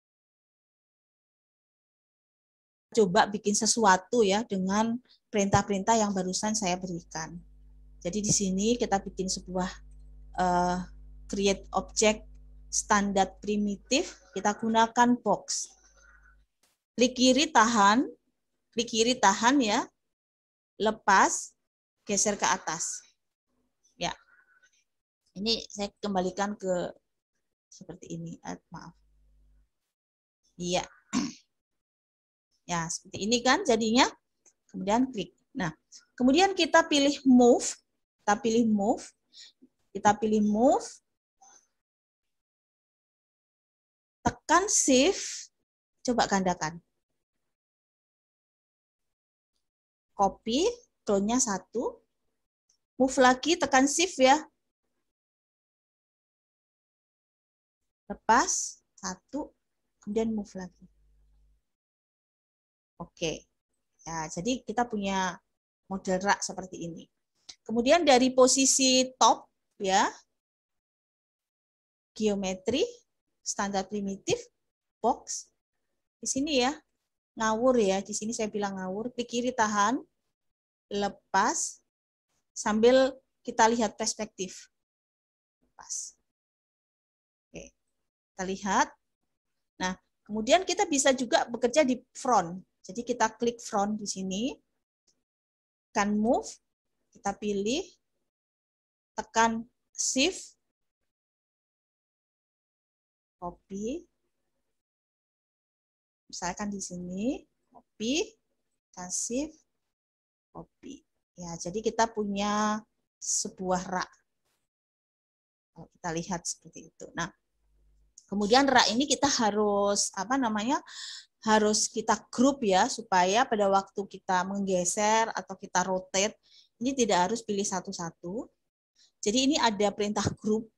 [SPEAKER 2] coba bikin sesuatu ya dengan perintah-perintah yang barusan saya berikan. Jadi di sini kita bikin sebuah create object standar primitif, kita gunakan box. Klik kiri tahan ya, lepas, geser ke atas. Ya, ini saya kembalikan ke seperti ini. Maaf. Iya. Ya, seperti ini kan jadinya. Kemudian klik. Nah, kemudian kita pilih move. Kita pilih move. Kita pilih move. Tekan shift. Coba gandakan. Copy. Clone-nya 1. Move lagi, tekan shift ya. Lepas. 1. Kemudian move lagi. Oke. Ya, jadi kita punya model rak seperti ini. Kemudian dari posisi top ya, geometri, standar primitif, box. Di sini ya, ngawur ya. Di sini saya bilang ngawur. Klik kiri tahan, lepas, sambil kita lihat perspektif. Lepas. Oke. Kita lihat. Nah, kemudian kita bisa juga bekerja di front. Jadi kita klik front di sini, tekan move, kita pilih, tekan shift, copy, misalkan di sini, copy, tekan shift, copy. Ya, jadi kita punya sebuah rak. Kalau kita lihat seperti itu. Nah, kemudian rak ini kita harus harus kita grup ya, supaya pada waktu kita menggeser atau kita rotate, ini tidak harus pilih satu-satu. Jadi ini ada perintah grup.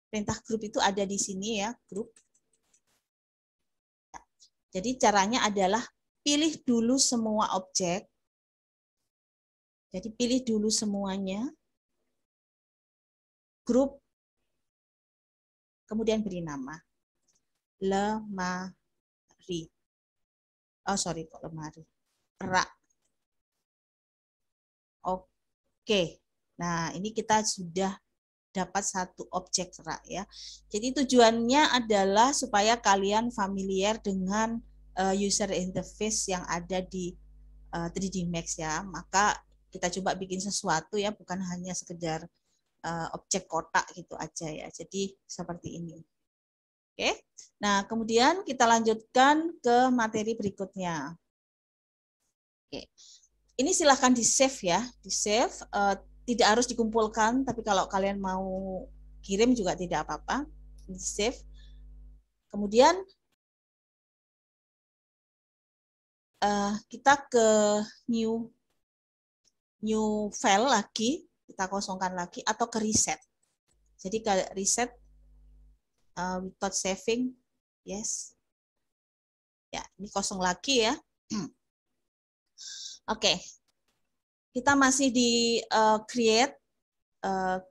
[SPEAKER 2] Perintah grup itu ada di sini ya, grup. Jadi caranya adalah pilih dulu semua objek. Jadi pilih dulu semuanya. Grup. Kemudian beri nama. Lemari. Oh, sorry, kok lemari. Rak. Oke. Nah, ini kita sudah dapat satu objek rak ya. Jadi tujuannya adalah supaya kalian familiar dengan user interface yang ada di 3D Max ya. Maka kita coba bikin sesuatu ya, bukan hanya sekedar objek kotak gitu aja ya. Jadi seperti ini. Oke. Nah, kemudian kita lanjutkan ke materi berikutnya. Oke. Ini silahkan di-save ya. Di-save, tidak harus dikumpulkan, tapi kalau kalian mau kirim juga tidak apa-apa. Di-save. Kemudian kita ke new file lagi, kita kosongkan lagi, atau ke reset. Jadi ke reset without saving, yes. Ya, ini kosong lagi ya. Oke, kita masih di create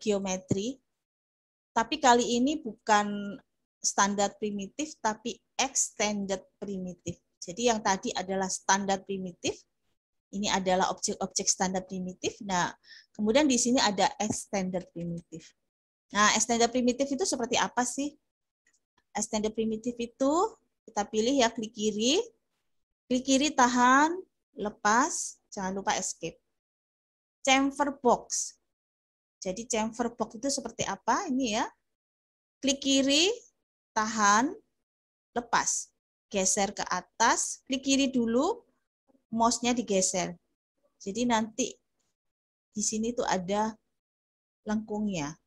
[SPEAKER 2] geometry, tapi kali ini bukan standar primitif, tapi extended primitif. Jadi yang tadi adalah standar primitif, ini adalah objek-objek standar primitif. Nah, kemudian di sini ada extended primitif. Nah, extended primitif itu seperti apa sih? Extended primitif itu kita pilih ya, klik kiri tahan, lepas, jangan lupa escape. Chamfer box. Jadi chamfer box itu seperti apa? Ini ya, klik kiri, tahan, lepas. Geser ke atas, klik kiri dulu, mouse-nya digeser. Jadi nanti di sini tuh ada lengkungnya.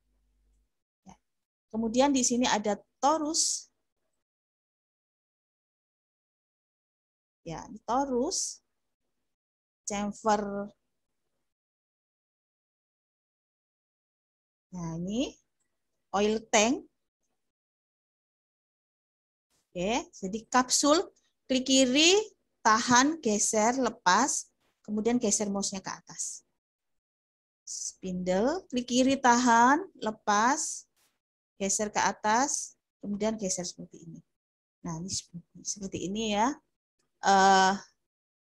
[SPEAKER 2] Kemudian di sini ada torus. Ya, ini torus. Chamfer. Nah, ini oil tank. Oke, jadi kapsul, klik kiri, tahan, geser, lepas, kemudian geser mouse-nya ke atas. Spindle, klik kiri, tahan, lepas, geser ke atas, kemudian geser seperti ini. Nah, ini seperti ini ya.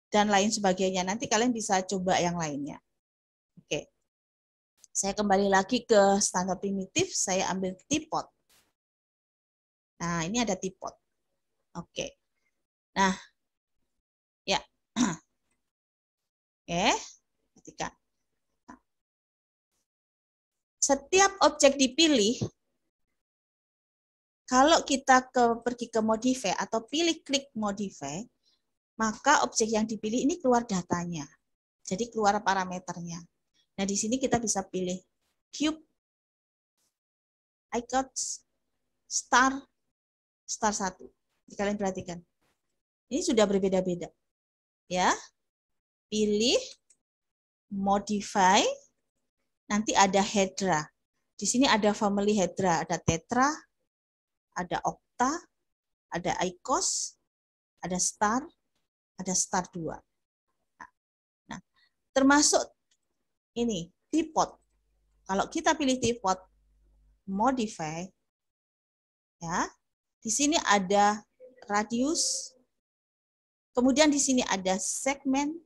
[SPEAKER 2] Dan lain sebagainya. Nanti kalian bisa coba yang lainnya. Oke. Saya kembali lagi ke standar primitif, saya ambil teapot. Nah, ini ada teapot. Oke. Nah, ya. Oke, perhatikan. Setiap objek dipilih, kalau kita pergi ke modify atau pilih klik modify, maka objek yang dipilih ini keluar datanya. Jadi keluar parameternya. Nah, di sini kita bisa pilih cube, icons, star 1. Kalian perhatikan. Ini sudah berbeda-beda. Ya. Pilih, modify, nanti ada hedra. Di sini ada family hedra, ada tetra, ada octa, ada icos, ada star 2. Nah, termasuk ini, teapot. Kalau kita pilih teapot, modify, ya, di sini ada radius, kemudian di sini ada segmen,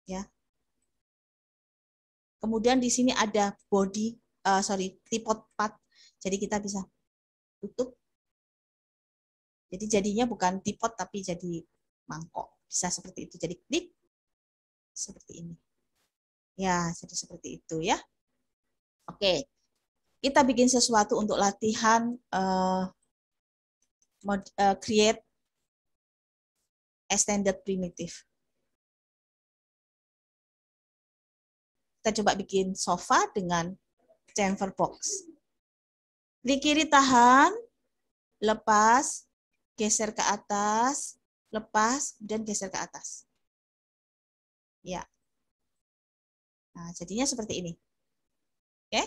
[SPEAKER 2] ya. Kemudian di sini ada body, teapot path. Jadi kita bisa tutup. Jadi jadinya bukan teapot tapi jadi mangkok. Bisa seperti itu. Jadi klik seperti ini. Ya, jadi seperti itu ya. Oke. Kita bikin sesuatu untuk latihan create extended primitive. Kita coba bikin sofa dengan chamfer box. Klik kiri tahan, lepas, geser ke atas, lepas, dan geser ke atas. Ya. Nah, jadinya seperti ini. Oke?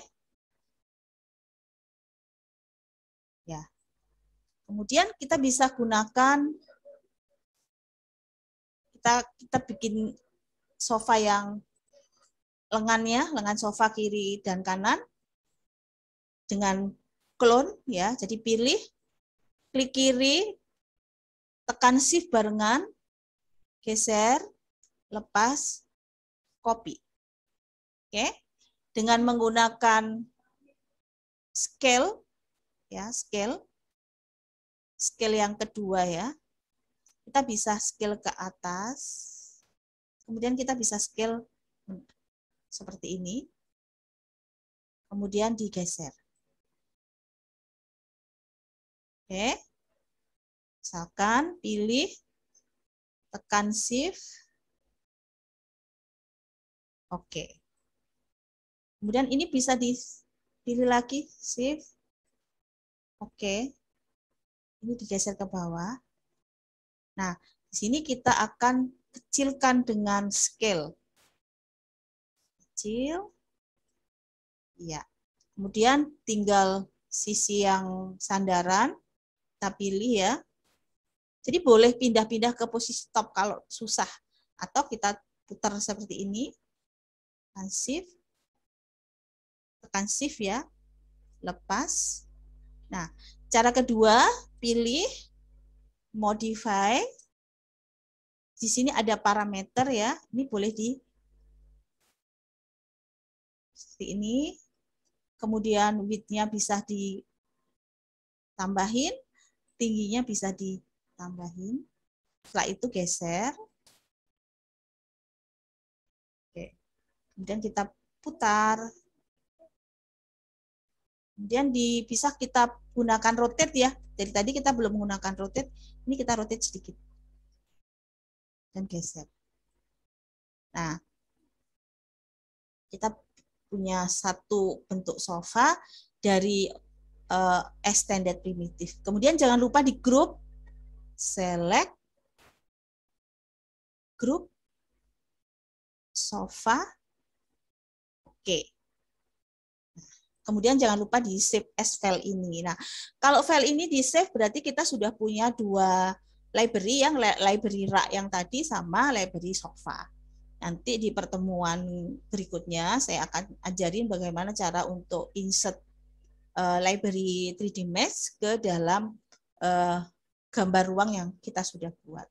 [SPEAKER 2] Ya. Kemudian kita bisa gunakan, kita bikin sofa yang lengannya, lengan sofa kiri dan kanan dengan clone ya. Jadi pilih, klik kiri, tekan shift barengan, geser, lepas, copy. Oke. Dengan menggunakan scale ya, scale yang kedua ya. kita bisa scale ke atas, kemudian kita bisa scale seperti ini, kemudian digeser. Oke, misalkan pilih, tekan Shift, oke. Kemudian ini bisa dipilih lagi, Shift, oke. Ini digeser ke bawah. Nah, di sini kita akan kecilkan dengan scale. Kecil. Iya. Kemudian tinggal sisi yang sandaran, kita pilih ya. Jadi boleh pindah-pindah ke posisi top kalau susah. Atau kita putar seperti ini. Tekan Shift. Tekan Shift ya. Lepas. Nah, cara kedua, pilih Modify. Di sini ada parameter ya. Ini boleh seperti ini. Kemudian width-nya bisa ditambahin, tingginya bisa ditambahin. Setelah itu geser. Oke. Kemudian kita putar. Kemudian bisa kita gunakan rotate ya. Jadi tadi kita belum menggunakan rotate, ini kita rotate sedikit. Dan geser. Nah, kita punya satu bentuk sofa dari extended primitive. Kemudian jangan lupa di group, select, group, sofa, oke. Kemudian jangan lupa di save as file ini. Nah, kalau file ini di save berarti kita sudah punya dua library, yang library rak yang tadi sama library sofa. Nanti di pertemuan berikutnya saya akan ajarin bagaimana cara untuk insert library 3D Max ke dalam gambar ruang yang kita sudah buat.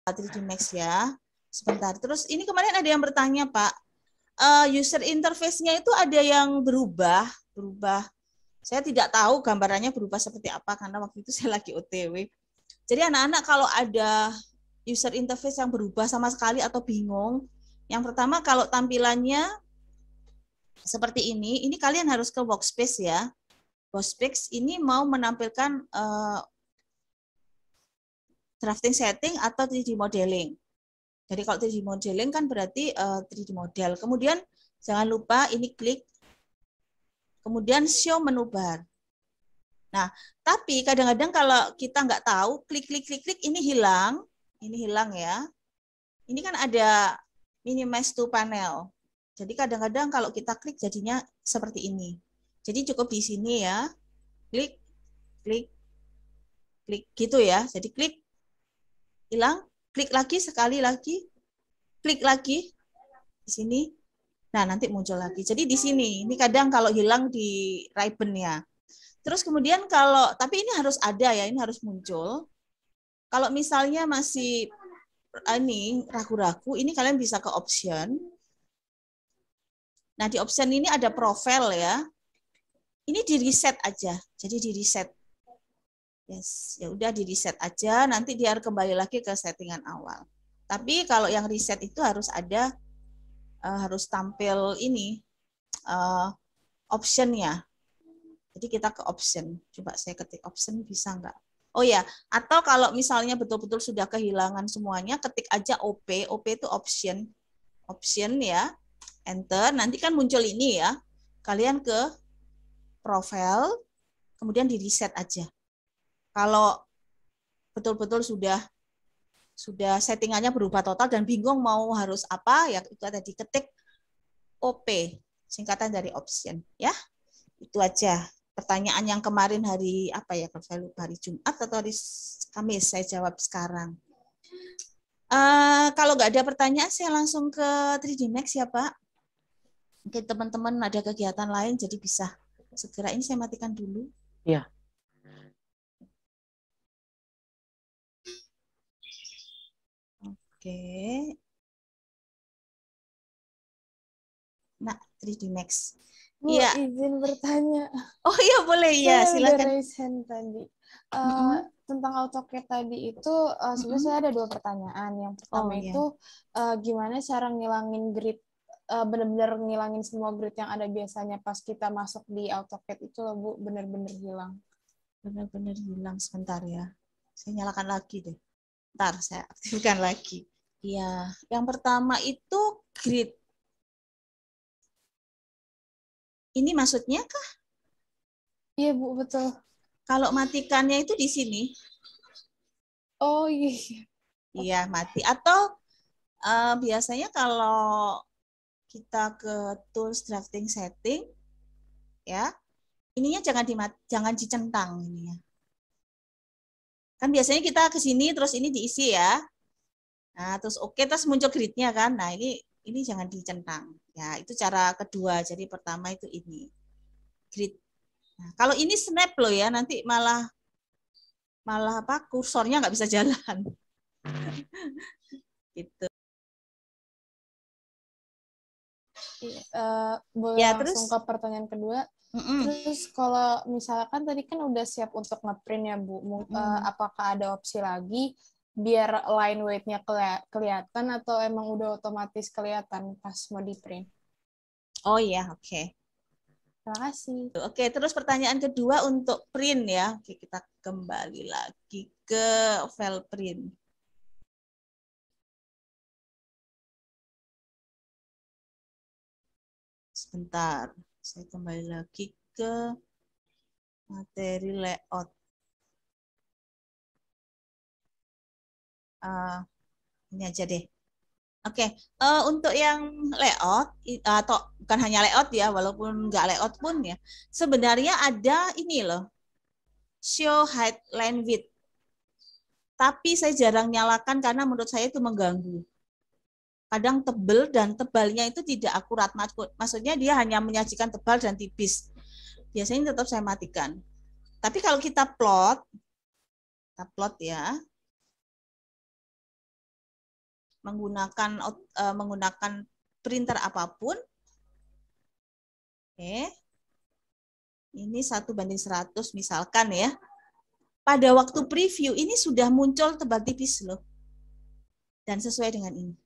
[SPEAKER 2] 3D Max ya. Sebentar. Terus ini kemarin ada yang bertanya, Pak. User interface-nya itu ada yang berubah. Saya tidak tahu gambarannya berubah seperti apa karena waktu itu saya lagi OTW. Jadi anak-anak kalau ada user interface yang berubah sama sekali atau bingung, yang pertama kalau tampilannya seperti ini kalian harus ke workspace ya. Workspace ini mau menampilkan drafting setting atau 3D modeling. Jadi kalau 3D modeling kan berarti 3D model. Kemudian jangan lupa ini klik, kemudian show menu bar. Nah, tapi kadang-kadang kalau kita nggak tahu, klik ini hilang ya. Ini kan ada minimize to panel. Jadi kadang-kadang kalau kita klik jadinya seperti ini. Jadi cukup di sini ya, klik gitu ya. Jadi klik, hilang, klik lagi sekali lagi, klik lagi di sini. Nah, nanti muncul lagi. Jadi di sini, ini kadang kalau hilang di ribbon-nya. Terus kemudian kalau, tapi ini harus ada ya, ini harus muncul. Kalau misalnya masih ini ragu-ragu, ini kalian bisa ke option. Nah, di option ini ada profile ya. Ini di reset aja. Jadi di reset. Yes, ya udah di reset aja, nanti dia kembali lagi ke settingan awal. Tapi kalau yang reset itu harus ada, harus tampil ini optionnya. Jadi kita ke option. Coba saya ketik option bisa nggak? Oh ya, atau kalau misalnya betul-betul sudah kehilangan semuanya, ketik aja OP. OP itu option. Option ya, enter. Nanti kan muncul ini ya. Kalian ke profile, kemudian di reset aja. Kalau betul-betul sudah settingannya berubah total dan bingung mau harus apa, ya itu tadi ketik OP, singkatan dari option ya. Itu aja. Pertanyaan yang kemarin hari apa ya, kalau saya lupa, hari Jumat atau hari Kamis, saya jawab sekarang. Kalau nggak ada pertanyaan, saya langsung ke 3D Max ya Pak. Mungkin teman-teman ada kegiatan lain, jadi bisa segera. Ini saya matikan dulu.
[SPEAKER 1] Ya.
[SPEAKER 2] Oke. Nah, 3D Max.
[SPEAKER 3] Bu,
[SPEAKER 2] Iya.
[SPEAKER 3] izin bertanya.
[SPEAKER 2] Oh iya boleh ya,
[SPEAKER 3] Saya udah
[SPEAKER 2] silakan.
[SPEAKER 3] raise hand tadi. Tentang AutoCAD tadi itu sebenarnya saya ada 2 pertanyaan. Yang pertama
[SPEAKER 2] Oh iya.
[SPEAKER 3] itu gimana cara ngilangin grid, benar-benar ngilangin semua grid yang ada biasanya pas kita masuk di AutoCAD itu loh Bu, benar-benar hilang.
[SPEAKER 2] Benar-benar hilang, sebentar ya. Saya nyalakan lagi deh. Ntar saya aktifkan lagi. Iya, yang pertama itu grid. Ini maksudnya kah?
[SPEAKER 3] Iya Bu, betul.
[SPEAKER 2] Kalau matikannya itu di sini.
[SPEAKER 3] Oh iya.
[SPEAKER 2] Iya, mati. Atau biasanya kalau kita ke tools drafting setting, ya, ininya jangan dicentang ini ya. Kan biasanya kita ke sini terus ini diisi ya. Nah, terus oke, terus muncul gridnya kan. Nah, ini jangan dicentang. Ya, itu cara kedua. Jadi pertama itu ini. Grid. Nah, kalau ini snap loh ya, nanti malah apa kursornya nggak bisa jalan. Gitu.
[SPEAKER 3] Boleh
[SPEAKER 2] Ya,
[SPEAKER 3] langsung
[SPEAKER 2] terus
[SPEAKER 3] ke pertanyaan kedua. Terus kalau misalkan tadi kan udah siap untuk ngeprint ya Bu, apakah ada opsi lagi biar line weight-nya kelihatan atau emang udah otomatis kelihatan pas mau di print?
[SPEAKER 2] Oh iya, oke.
[SPEAKER 3] Terima kasih.
[SPEAKER 2] Oke, terus pertanyaan kedua untuk print ya. Oke, kita kembali lagi ke file print. Sebentar, saya kembali lagi ke materi layout. Ini aja deh. Oke, untuk yang layout atau bukan hanya layout ya, walaupun nggak layout pun ya, sebenarnya ada ini loh, show height line width. Tapi saya jarang nyalakan karena menurut saya itu mengganggu. Kadang tebel dan tebalnya itu tidak akurat, maksudnya dia hanya menyajikan tebal dan tipis. Biasanya tetap saya matikan. Tapi kalau kita plot ya, menggunakan printer apapun. Oke. Ini 1:100 misalkan ya. Pada waktu preview ini sudah muncul tebal tipis loh. Dan sesuai dengan ini.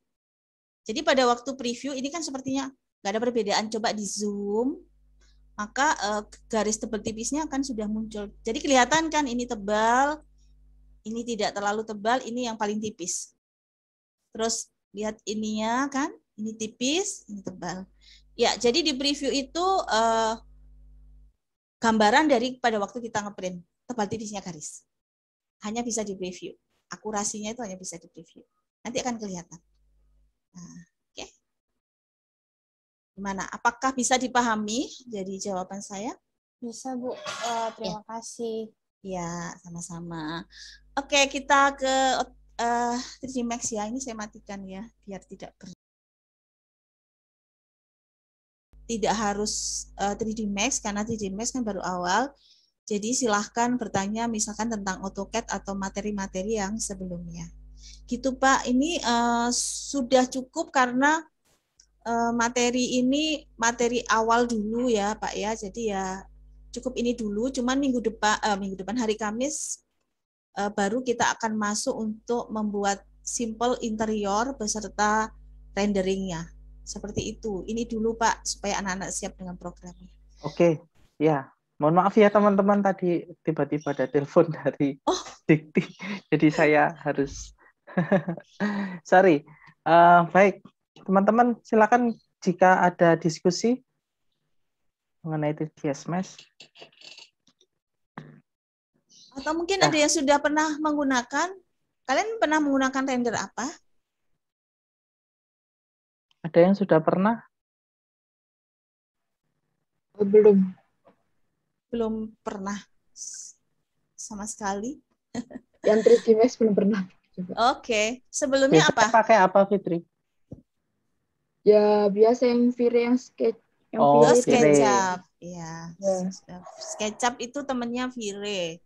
[SPEAKER 2] Jadi pada waktu preview ini kan sepertinya nggak ada perbedaan. Coba di zoom, maka garis tebal tipisnya akan sudah muncul. Jadi kelihatan kan ini tebal, ini tidak terlalu tebal, ini yang paling tipis. Terus lihat ininya kan, ini tipis, ini tebal. Ya, jadi di preview itu gambaran dari pada waktu kita ngeprint tebal tipisnya garis. Hanya bisa di preview. Akurasinya itu hanya bisa di preview. Nanti akan kelihatan. Nah, oke. Gimana? Apakah bisa dipahami? Jadi jawaban saya?
[SPEAKER 3] Bisa Bu. Terima kasih.
[SPEAKER 2] Ya, sama-sama. Oke, kita ke 3D Max ya. Ini saya matikan ya, biar tidak harus 3D Max, karena 3D Max kan baru awal. Jadi silahkan bertanya misalkan tentang AutoCAD atau materi-materi yang sebelumnya. Gitu Pak, ini sudah cukup karena materi ini materi awal dulu ya Pak ya. Jadi ya cukup ini dulu. Cuman minggu depan hari Kamis baru kita akan masuk untuk membuat simple interior beserta renderingnya. Seperti itu. Ini dulu Pak supaya anak-anak siap dengan programnya.
[SPEAKER 1] Oke, ya. Mohon maaf ya teman-teman, tadi tiba-tiba ada telepon dari Dikti. Jadi saya harus sorry. Baik, teman-teman silakan jika ada diskusi mengenai 3D Smash.
[SPEAKER 2] Atau mungkin ada yang sudah pernah menggunakan. Kalian pernah menggunakan render apa?
[SPEAKER 1] Ada yang sudah pernah?
[SPEAKER 2] Belum pernah sama sekali.
[SPEAKER 4] Yang 3D Max belum pernah.
[SPEAKER 2] Oke. Sebelumnya apa?
[SPEAKER 1] Pakai apa, Fitri?
[SPEAKER 4] Ya biasa yang Vire, yang sketch.
[SPEAKER 2] Yang SketchUp. Ya. SketchUp itu temennya Vire.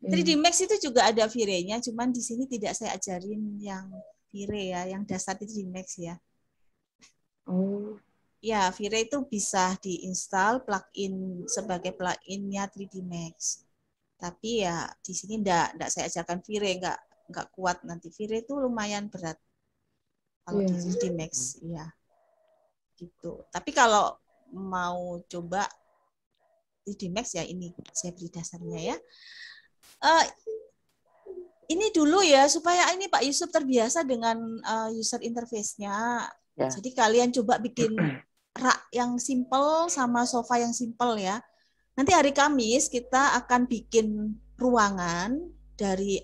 [SPEAKER 2] 3D Max itu juga ada Vire-nya, cuman di sini tidak saya ajarin yang Vire ya, yang dasar 3D Max ya.
[SPEAKER 4] Oh.
[SPEAKER 2] Ya, V-Ray itu bisa diinstal plugin sebagai pluginnya 3D Max. Tapi ya di sini enggak saya ajarkan V-Ray, enggak kuat nanti. V-Ray itu lumayan berat kalau di 3D Max, ya. Gitu. Tapi kalau mau coba 3D Max ya ini saya beri dasarnya ya. Ini dulu ya supaya ini Pak Yusuf terbiasa dengan user interface-nya.
[SPEAKER 1] Ya.
[SPEAKER 2] Jadi kalian coba bikin rak yang simple sama sofa yang simple ya. Nanti hari Kamis kita akan bikin ruangan dari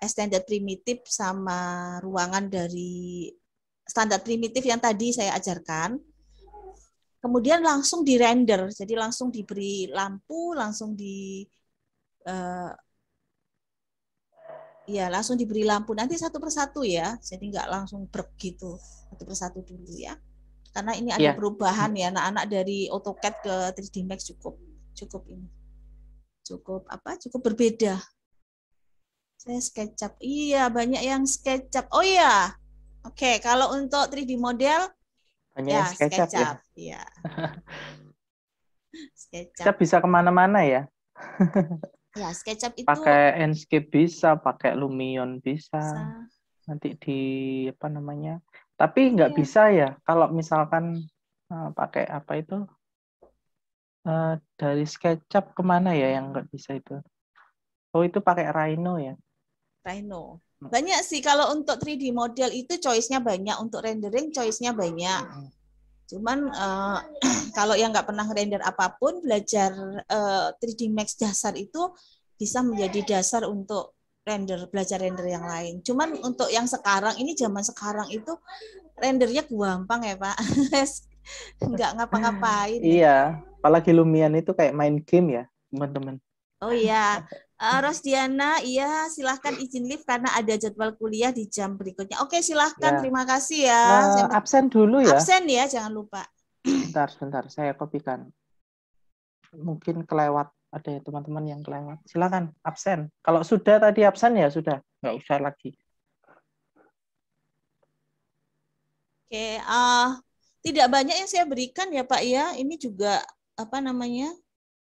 [SPEAKER 2] extended primitive sama ruangan dari standar primitif yang tadi saya ajarkan. Kemudian langsung di render, jadi langsung diberi lampu, langsung langsung diberi lampu. Nanti satu persatu ya, jadi nggak langsung brek gitu, satu persatu dulu ya. Karena ini ada perubahan ya, anak-anak dari AutoCAD ke 3D Max cukup berbeda. Saya SketchUp, iya banyak yang SketchUp. Oh iya, oke. Kalau untuk 3D model,
[SPEAKER 1] banyak yang SketchUp
[SPEAKER 2] ya. SketchUp.
[SPEAKER 1] Kita bisa kemana-mana ya.
[SPEAKER 2] Ya, SketchUp itu
[SPEAKER 1] pakai Enscape bisa, pakai Lumion bisa. Nanti tapi nggak bisa ya kalau misalkan pakai apa itu dari SketchUp kemana ya yang nggak bisa itu? Oh, itu pakai Rhino ya?
[SPEAKER 2] Rhino. Banyak sih kalau untuk 3D model itu choice-nya banyak, untuk rendering choice-nya banyak. Cuman kalau yang nggak pernah render apapun, belajar 3D Max dasar itu bisa menjadi dasar untuk belajar render yang lain. Cuman untuk yang sekarang ini, zaman sekarang itu rendernya gampang ya Pak. Nggak ngapa-ngapain.
[SPEAKER 1] Iya, apalagi Lumion itu kayak main game ya teman-teman.
[SPEAKER 2] Oh iya, Rosdiana, iya silahkan izin live karena ada jadwal kuliah di jam berikutnya. Oke, silahkan, terima kasih ya.
[SPEAKER 1] Absen dulu ya.
[SPEAKER 2] Absen ya, jangan lupa.
[SPEAKER 1] Sebentar, saya kopikan. Mungkin kelewat, ada ya teman-teman yang kelewat. Silakan, absen. Kalau sudah tadi absen ya sudah, nggak usah lagi.
[SPEAKER 2] Oke, tidak banyak yang saya berikan ya Pak ya. Ini juga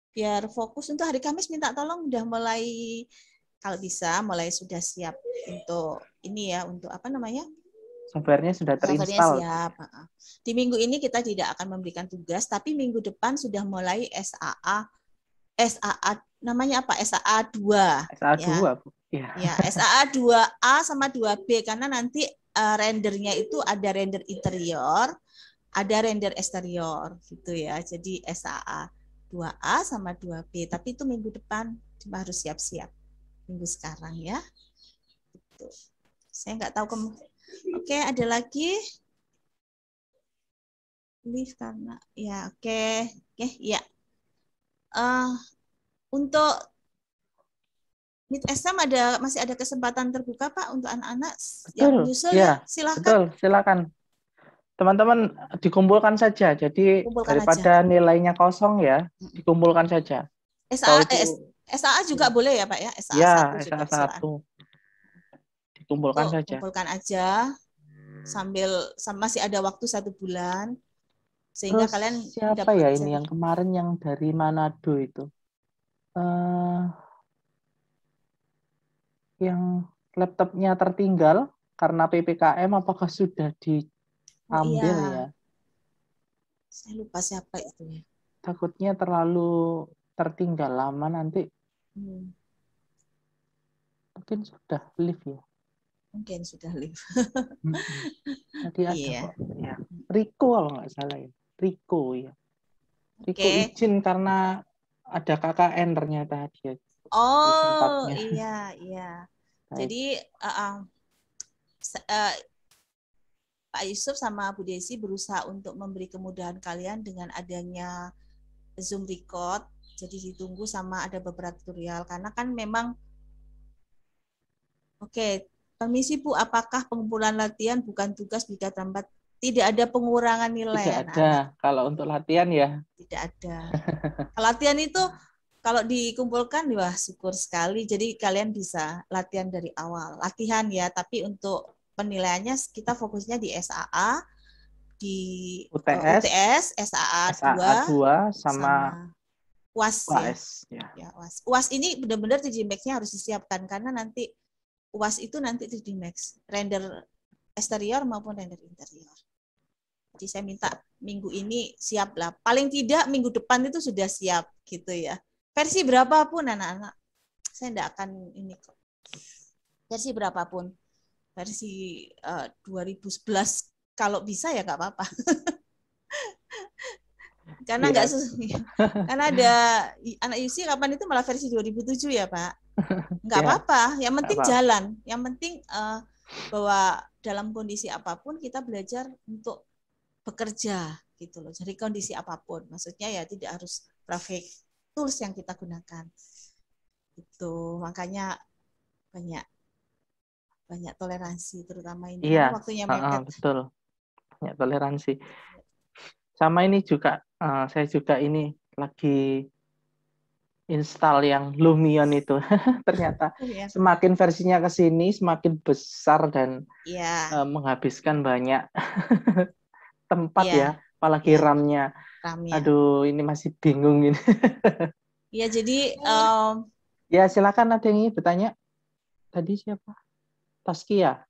[SPEAKER 2] biar fokus untuk hari Kamis, minta tolong udah mulai, kalau bisa mulai sudah siap untuk ini ya, untuk
[SPEAKER 1] softwarenya sudah terinstall.
[SPEAKER 2] Siap. Di minggu ini kita tidak akan memberikan tugas, tapi minggu depan sudah mulai SAA namanya apa? SAA 2.
[SPEAKER 1] SAA 2, Bu.
[SPEAKER 2] Ya, SAA 2A sama 2B karena nanti rendernya itu ada render interior, ada render eksterior gitu ya. Jadi SAA 2A sama 2B, tapi itu minggu depan, cuma harus siap-siap minggu sekarang ya. Gitu. Saya nggak tahu Oke, ada lagi? Live karena ya oke ya. Untuk Meet SM masih ada kesempatan terbuka Pak untuk anak-anak yang menyusul ya. Silakan.
[SPEAKER 1] Betul, silakan. Teman-teman dikumpulkan saja. Jadi daripada nilainya kosong ya, dikumpulkan saja.
[SPEAKER 2] SAA juga boleh ya Pak ya?
[SPEAKER 1] SAA 1 dikumpulkan saja.
[SPEAKER 2] Kumpulkan aja sambil masih ada waktu 1 bulan sehingga
[SPEAKER 1] terus
[SPEAKER 2] kalian
[SPEAKER 1] siapa ya ini yang kemarin yang dari Manado itu yang laptopnya tertinggal karena PPKM, apakah sudah diambil ya?
[SPEAKER 2] Saya lupa siapa itu ya.
[SPEAKER 1] Takutnya terlalu tertinggal lama nanti. Mungkin sudah live ya.
[SPEAKER 2] Mungkin sudah live.
[SPEAKER 1] Tadi ada kok ya. Riko kalau nggak salah ya. Riko ya. Riko izin karena ada KKN ternyata dia.
[SPEAKER 2] Oh iya. Baik. Jadi Pak Yusuf sama Bu Desi berusaha untuk memberi kemudahan kalian dengan adanya Zoom record. Jadi ditunggu sama ada beberapa tutorial karena kan memang permisi Bu, apakah pengumpulan latihan bukan tugas jika tambat? Tidak ada pengurangan nilai.
[SPEAKER 1] Tidak ada. Kalau untuk latihan ya.
[SPEAKER 2] Tidak ada. Kalau latihan itu kalau dikumpulkan, wah syukur sekali. Jadi kalian bisa latihan dari awal. Latihan ya, tapi untuk penilaiannya kita fokusnya di SAA. di
[SPEAKER 1] UTS,
[SPEAKER 2] UTS, SAA 2
[SPEAKER 1] SAA 2 sama
[SPEAKER 2] UAS ya.
[SPEAKER 1] UAS. Ya.
[SPEAKER 2] Ya, UAS. UAS ini benar-benar 3D Max-nya harus disiapkan karena nanti UAS itu nanti 3D Max, render eksterior maupun render interior. Jadi saya minta minggu ini siap lah. Paling tidak minggu depan itu sudah siap gitu ya. Versi berapapun anak-anak, saya tidak akan ini kok. Versi berapapun. Versi 2011 kalau bisa ya nggak apa-apa. Karena nggak karena ada anak UC kapan itu malah versi 2007 ya Pak. Nggak apa-apa, yang penting jalan. Yang penting bahwa dalam kondisi apapun kita belajar untuk bekerja gitu loh. Jadi kondisi apapun, maksudnya ya tidak harus graphic tools yang kita gunakan. Itu makanya banyak toleransi terutama ini.
[SPEAKER 1] Iya,
[SPEAKER 2] waktunya mepet.
[SPEAKER 1] betul. Banyak toleransi. Sama ini juga saya juga ini lagi install yang Lumion itu. Ternyata semakin versinya ke sini semakin besar dan menghabiskan banyak tempat ya, apalagi RAM-nya. Aduh, ini masih bingung ini.
[SPEAKER 2] Ya, jadi
[SPEAKER 1] ya silakan, ada yang ingin bertanya. Tadi siapa? Taskia.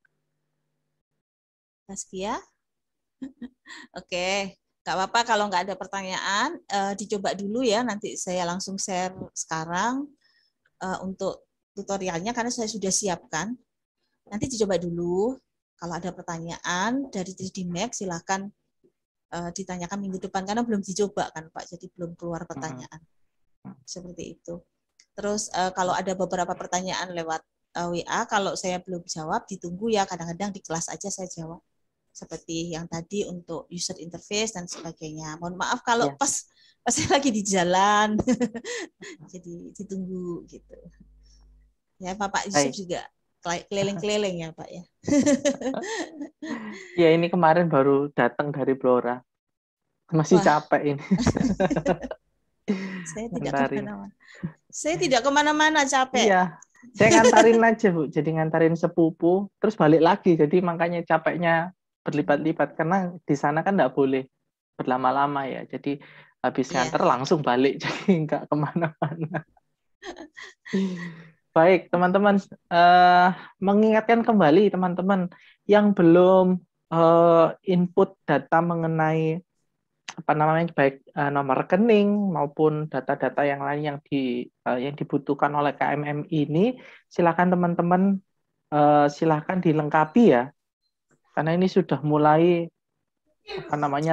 [SPEAKER 2] Oke. Nggak apa-apa kalau nggak ada pertanyaan, dicoba dulu ya, nanti saya langsung share sekarang untuk tutorialnya karena saya sudah siapkan. Nanti dicoba dulu, kalau ada pertanyaan dari 3D Max silakan ditanyakan minggu depan karena belum dicoba kan Pak, jadi belum keluar pertanyaan. Seperti itu. Terus kalau ada beberapa pertanyaan lewat WA, kalau saya belum jawab ditunggu ya, kadang-kadang di kelas aja saya jawab. Seperti yang tadi untuk user interface dan sebagainya. Mohon maaf kalau pas saya lagi di jalan. Jadi ditunggu gitu. Ya Pak Yusuf juga keliling-keliling ya Pak ya.
[SPEAKER 1] Ya ini kemarin baru datang dari Blora. Masih capek ini.
[SPEAKER 2] Saya tidak kemana-mana capek.
[SPEAKER 1] Iya. Saya ngantarin aja Bu. Jadi ngantarin sepupu terus balik lagi. Jadi makanya capeknya berlipat-lipat karena di sana kan nggak boleh berlama-lama ya. Jadi habis nganter langsung balik. Jadi nggak kemana-mana. Baik, teman-teman, mengingatkan kembali teman-teman yang belum input data mengenai baik nomor rekening maupun data-data yang lain yang dibutuhkan oleh KMM ini, silakan teman-teman silakan dilengkapi ya, karena ini sudah mulai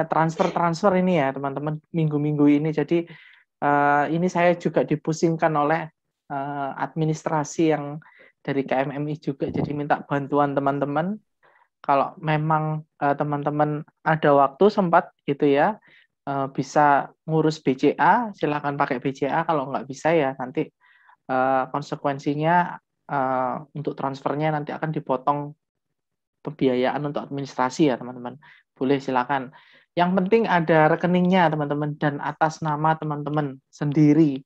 [SPEAKER 1] transfer ini ya teman-teman minggu-minggu ini. Jadi ini saya juga dipusingkan oleh administrasi yang dari KMMI juga, jadi minta bantuan teman-teman. Kalau memang teman-teman ada waktu sempat gitu ya, bisa ngurus BCA, silakan pakai BCA. Kalau nggak bisa ya nanti konsekuensinya untuk transfernya nanti akan dipotong pembiayaan untuk administrasi ya teman-teman. Boleh silakan. Yang penting ada rekeningnya teman-teman dan atas nama teman-teman sendiri.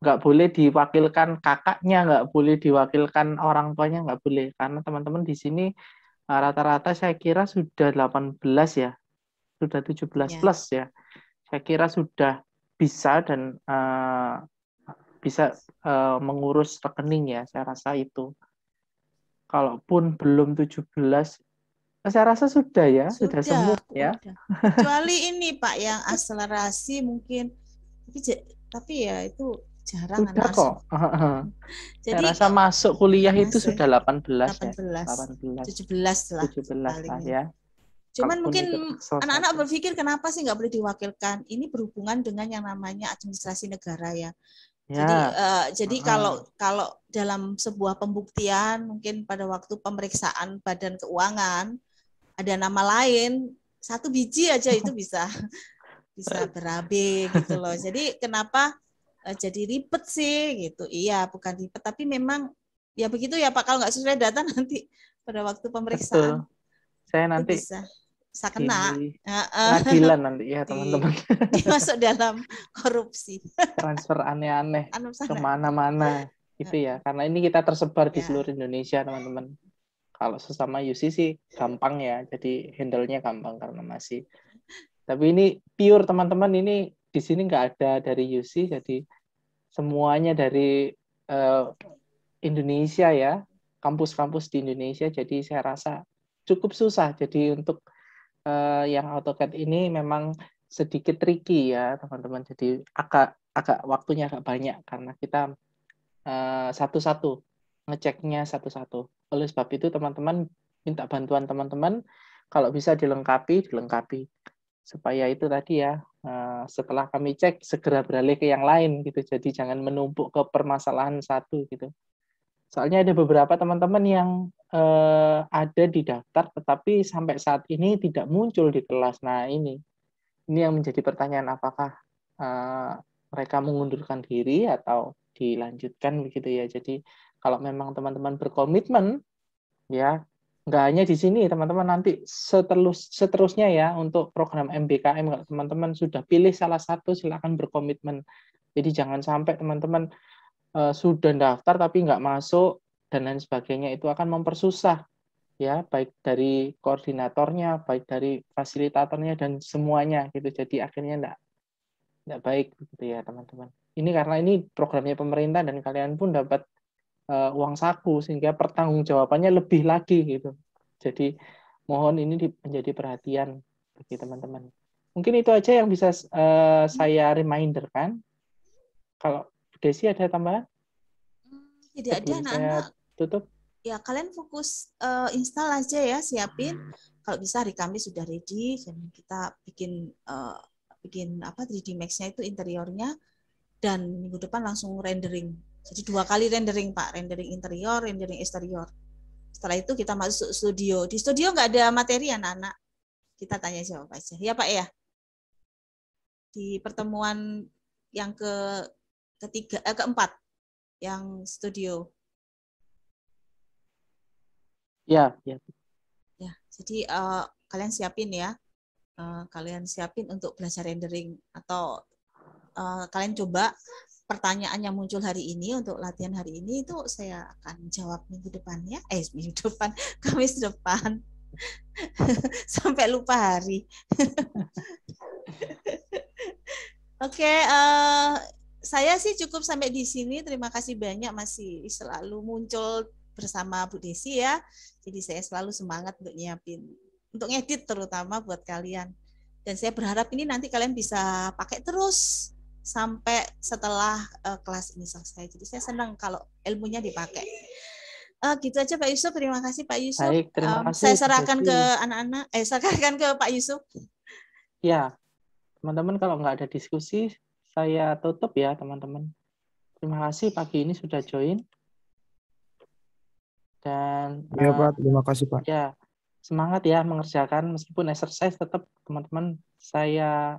[SPEAKER 1] Nggak boleh diwakilkan kakaknya, nggak boleh diwakilkan orang tuanya, nggak boleh. Karena teman-teman di sini rata-rata saya kira sudah 18 ya, sudah 17 plus ya. Saya kira sudah bisa dan bisa mengurus rekening ya, saya rasa itu. Kalaupun belum 17, saya rasa sudah ya, sudah semua ya.
[SPEAKER 2] Kecuali ini Pak yang akselerasi mungkin, tapi ya itu jarang.
[SPEAKER 1] Sudah kok. Jadi saya rasa masuk kuliah itu sudah 18 17 lah ya.
[SPEAKER 2] Cuman mungkin anak-anak berpikir kenapa sih nggak boleh diwakilkan? Ini berhubungan dengan yang namanya administrasi negara ya. Jadi kalau dalam sebuah pembuktian mungkin pada waktu pemeriksaan Badan Keuangan ada nama lain, 1 biji aja itu bisa berabe gitu loh. Jadi kenapa jadi ribet sih gitu? Iya, bukan ribet, tapi memang ya begitu ya Pak. Kalau nggak sesuai data nanti pada waktu pemeriksaan,
[SPEAKER 1] saya nanti
[SPEAKER 2] bisa kena
[SPEAKER 1] pengadilan nanti ya teman-teman.
[SPEAKER 2] Masuk dalam korupsi.
[SPEAKER 1] Transfer aneh-aneh kemana-mana gitu ya. Karena ini kita tersebar di seluruh Indonesia teman-teman. Kalau sesama UC sih gampang ya, jadi handle-nya gampang karena masih. Tapi ini pure teman-teman, ini di sini nggak ada dari UC, jadi semuanya dari Indonesia ya, kampus-kampus di Indonesia. Jadi saya rasa cukup susah. Jadi untuk yang AutoCAD ini memang sedikit tricky ya teman-teman. Jadi agak waktunya agak banyak karena kita satu-satu ngeceknya satu-satu. Oleh sebab itu teman-teman minta bantuan teman-teman, kalau bisa dilengkapi supaya itu tadi ya, setelah kami cek segera beralih ke yang lain gitu. Jadi jangan menumpuk ke permasalahan satu gitu. Soalnya ada beberapa teman-teman yang ada di daftar tetapi sampai saat ini tidak muncul di kelas. Nah, ini yang menjadi pertanyaan, apakah mereka mengundurkan diri atau dilanjutkan begitu ya. Jadi kalau memang teman-teman berkomitmen ya, nggak hanya di sini teman-teman, nanti seterusnya ya untuk program MBKM, kalau teman-teman sudah pilih salah satu silakan berkomitmen. Jadi jangan sampai teman-teman sudah daftar tapi nggak masuk dan lain sebagainya, itu akan mempersusah ya, baik dari koordinatornya, baik dari fasilitatornya dan semuanya gitu. Jadi akhirnya nggak baik gitu ya teman-teman. Ini karena ini programnya pemerintah dan kalian pun dapat uang saku sehingga pertanggungjawabannya lebih lagi gitu. Jadi mohon ini menjadi perhatian bagi teman-teman. Mungkin itu aja yang bisa saya reminder kan. Kalau Desi ada tambahan?
[SPEAKER 2] Tidak ada, anak-anak.
[SPEAKER 1] Tutup.
[SPEAKER 2] Ya, kalian fokus install aja ya, siapin. Kalau bisa hari Kamis sudah ready dan kita bikin 3D Max-nya itu interiornya, dan minggu depan langsung rendering. Jadi 2 kali rendering, Pak. Rendering interior, rendering eksterior. Setelah itu kita masuk studio. Di studio nggak ada materi anak-anak. Kita tanya jawab aja. Ya, Pak ya? Di pertemuan yang keempat, yang studio.
[SPEAKER 1] Ya.
[SPEAKER 2] Ya, jadi kalian siapin ya. Kalian siapin untuk belajar rendering, atau kalian coba pertanyaan yang muncul hari ini untuk latihan hari ini itu saya akan jawab minggu depan ya. Minggu depan, Kamis depan. Sampai lupa hari. Oke, saya sih cukup sampai di sini. Terima kasih banyak, masih selalu muncul bersama Bu Desi ya. Jadi saya selalu semangat untuk nyiapin, untuk ngedit terutama buat kalian. Dan saya berharap ini nanti kalian bisa pakai terus sampai setelah kelas ini selesai. Jadi saya senang kalau ilmunya dipakai. Gitu aja Pak Yusuf. Terima kasih Pak Yusuf.
[SPEAKER 1] Baik, terima kasih.
[SPEAKER 2] Saya serahkan ke anak-anak. Serahkan ke Pak Yusuf.
[SPEAKER 1] Ya, teman-teman kalau nggak ada diskusi, saya tutup ya teman-teman. Terima kasih pagi ini sudah join. Dan
[SPEAKER 5] ya Pak, terima kasih Pak.
[SPEAKER 1] Ya, semangat ya mengerjakan, meskipun exercise tetap teman-teman saya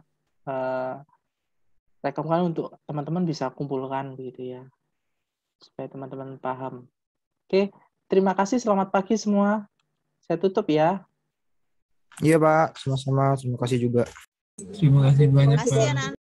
[SPEAKER 1] rekomendasikan untuk teman-teman bisa kumpulkan begitu ya, supaya teman-teman paham. Oke, terima kasih, selamat pagi semua. Saya tutup ya.
[SPEAKER 5] Iya Pak, sama-sama. Terima kasih juga.
[SPEAKER 6] Terima kasih banyak
[SPEAKER 2] Terima kasih
[SPEAKER 6] Pak.
[SPEAKER 2] anak-anak.